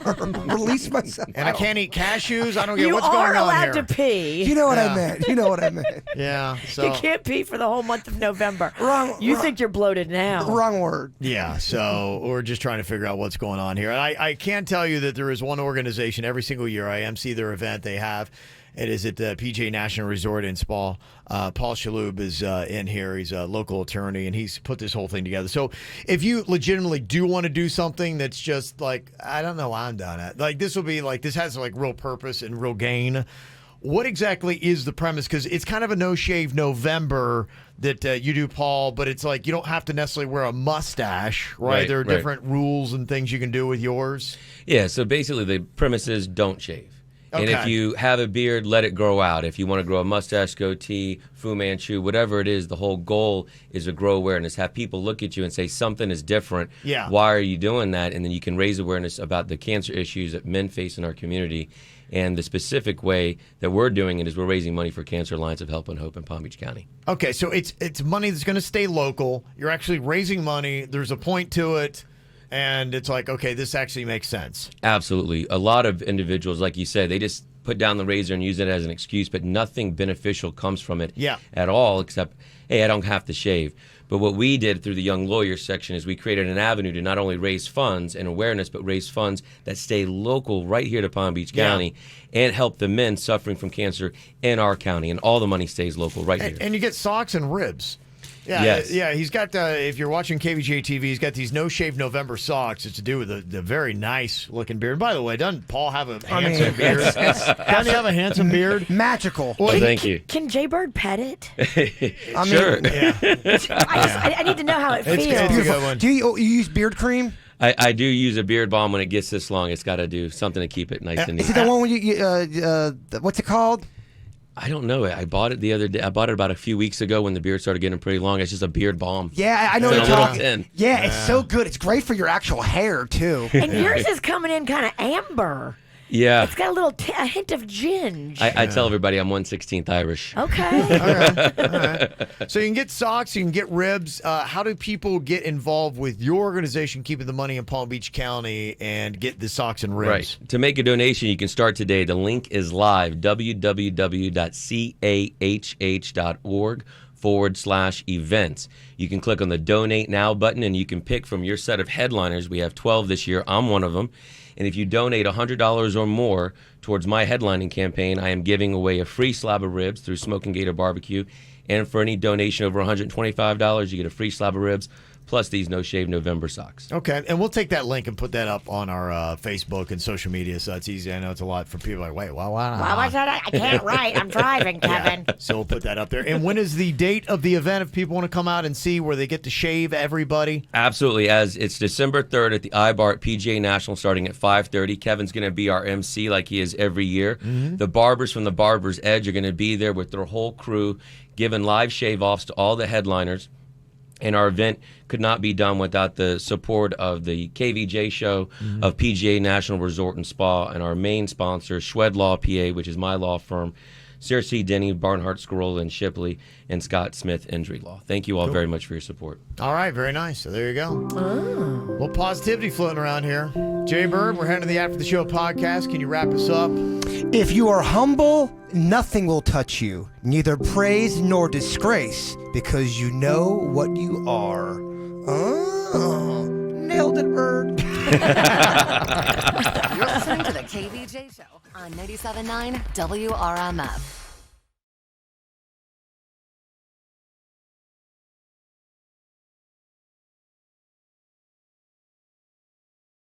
or release myself. And I can't eat cashews. I don't get You what's going are on allowed here. to pee. You know what I meant. You know what I meant. Yeah. So You can't pee for the whole month of November. Wrong. You think you're bloated now. Wrong word. Yeah, so we're just trying to figure out what's going on here. And I can tell you that there is one organization every single year. I MC their event they have. It is at the PJ National Resort and Spa. Paul Shalhoub is in here. He's a local attorney, and he's put this whole thing together. So if you legitimately do want to do something that's just like, I don't know why I'm doing it. Like, this will be like, this has like real purpose and real gain. What exactly is the premise? Because it's kind of a no-shave November that you do, Paul, but it's like you don't have to necessarily wear a mustache, right? There are different rules and things you can do with yours. Yeah, so basically the premise is don't shave. And Okay. if you have a beard, let it grow out. If you want to grow a mustache, goatee, Fu Manchu, whatever it is, the whole goal is to grow awareness. Have people look at you and say something is different. Yeah. Why are you doing that? And then you can raise awareness about the cancer issues that men face in our community. And the specific way that we're doing it is we're raising money for Cancer Alliance of Help and Hope in Palm Beach County. Okay, so it's money that's going to stay local. You're actually raising money. There's a point to it. And it's like, okay, this actually makes sense. Absolutely. A lot of individuals, like you said, they just put down the razor and use it as an excuse, but nothing beneficial comes from it at all except, hey, I don't have to shave. But what we did through the Young Lawyers section is we created an avenue to not only raise funds and awareness, but raise funds that stay local right here to Palm Beach County and help the men suffering from cancer in our county. And all the money stays local right here. And you get socks and ribs. Yeah, Yes. yeah. He's got, if you're watching Kvj TV, he's got these no-shave November socks. It's to do with the very nice-looking beard. By the way, doesn't Paul have a handsome beard? Doesn't he have a handsome beard? Magical. Well, thank you. Can Jay-Bird pet it? I mean, Sure. I need to know how it feels. It's a good one. Do you use beard cream? I do use a beard balm when it gets this long. It's got to do something to keep it nice and neat. Is it the one when you what's it called? I don't know. I bought it the other day. I bought it about a few weeks ago when the beard started getting pretty long. It's just a beard balm. Yeah, I know It's what in you're a little talking. tin. Yeah, it's so good. It's great for your actual hair too. And yours is coming in kind of amber. Yeah. It's got a little a hint of ginge. I tell everybody I'm 1/16 Irish. Okay. All right. So you can get socks, you can get ribs. How do people get involved with your organization, keeping the money in Palm Beach County, and get the socks and ribs? Right. To make a donation, you can start today. The link is live, www.cahh.org/events. You can click on the Donate Now button, and you can pick from your set of headliners. We have 12 this year. I'm one of them. And if you donate $100 or more towards my headlining campaign, I am giving away a free slab of ribs through Smoking Gator Barbecue. And for any donation over $125, you get a free slab of ribs, plus these No Shave November socks. Okay, and we'll take that link and put that up on our Facebook and social media, so it's easy. I know it's a lot for people like, wait, wow. Why was that? I can't write. I'm driving, Kevin. So we'll put that up there. And when is the date of the event if people want to come out and see where they get to shave everybody? Absolutely. As it's December 3rd at the iBar at PGA National starting at 5:30. Kevin's going to be our MC like he is every year. Mm-hmm. The barbers from the Barber's Edge are going to be there with their whole crew, giving live shave-offs to all the headliners. And our event could not be done without the support of the KVJ show, of PGA National Resort and Spa, and our main sponsor, Schwed Law PA, which is my law firm, Sarah C. Denny, Barnhart, Scarola, and Shipley, and Scott Smith Injury Law. Thank you all very much for your support. All right, very nice. So there you go. Well, positivity floating around here. Jay Bird, we're heading to the After the Show podcast. Can you wrap us up? If you are humble, nothing will touch you, neither praise nor disgrace, because you know what you are. Oh, nailed it, Bird. You're listening to the KVJ Show on 97.9 WRMF.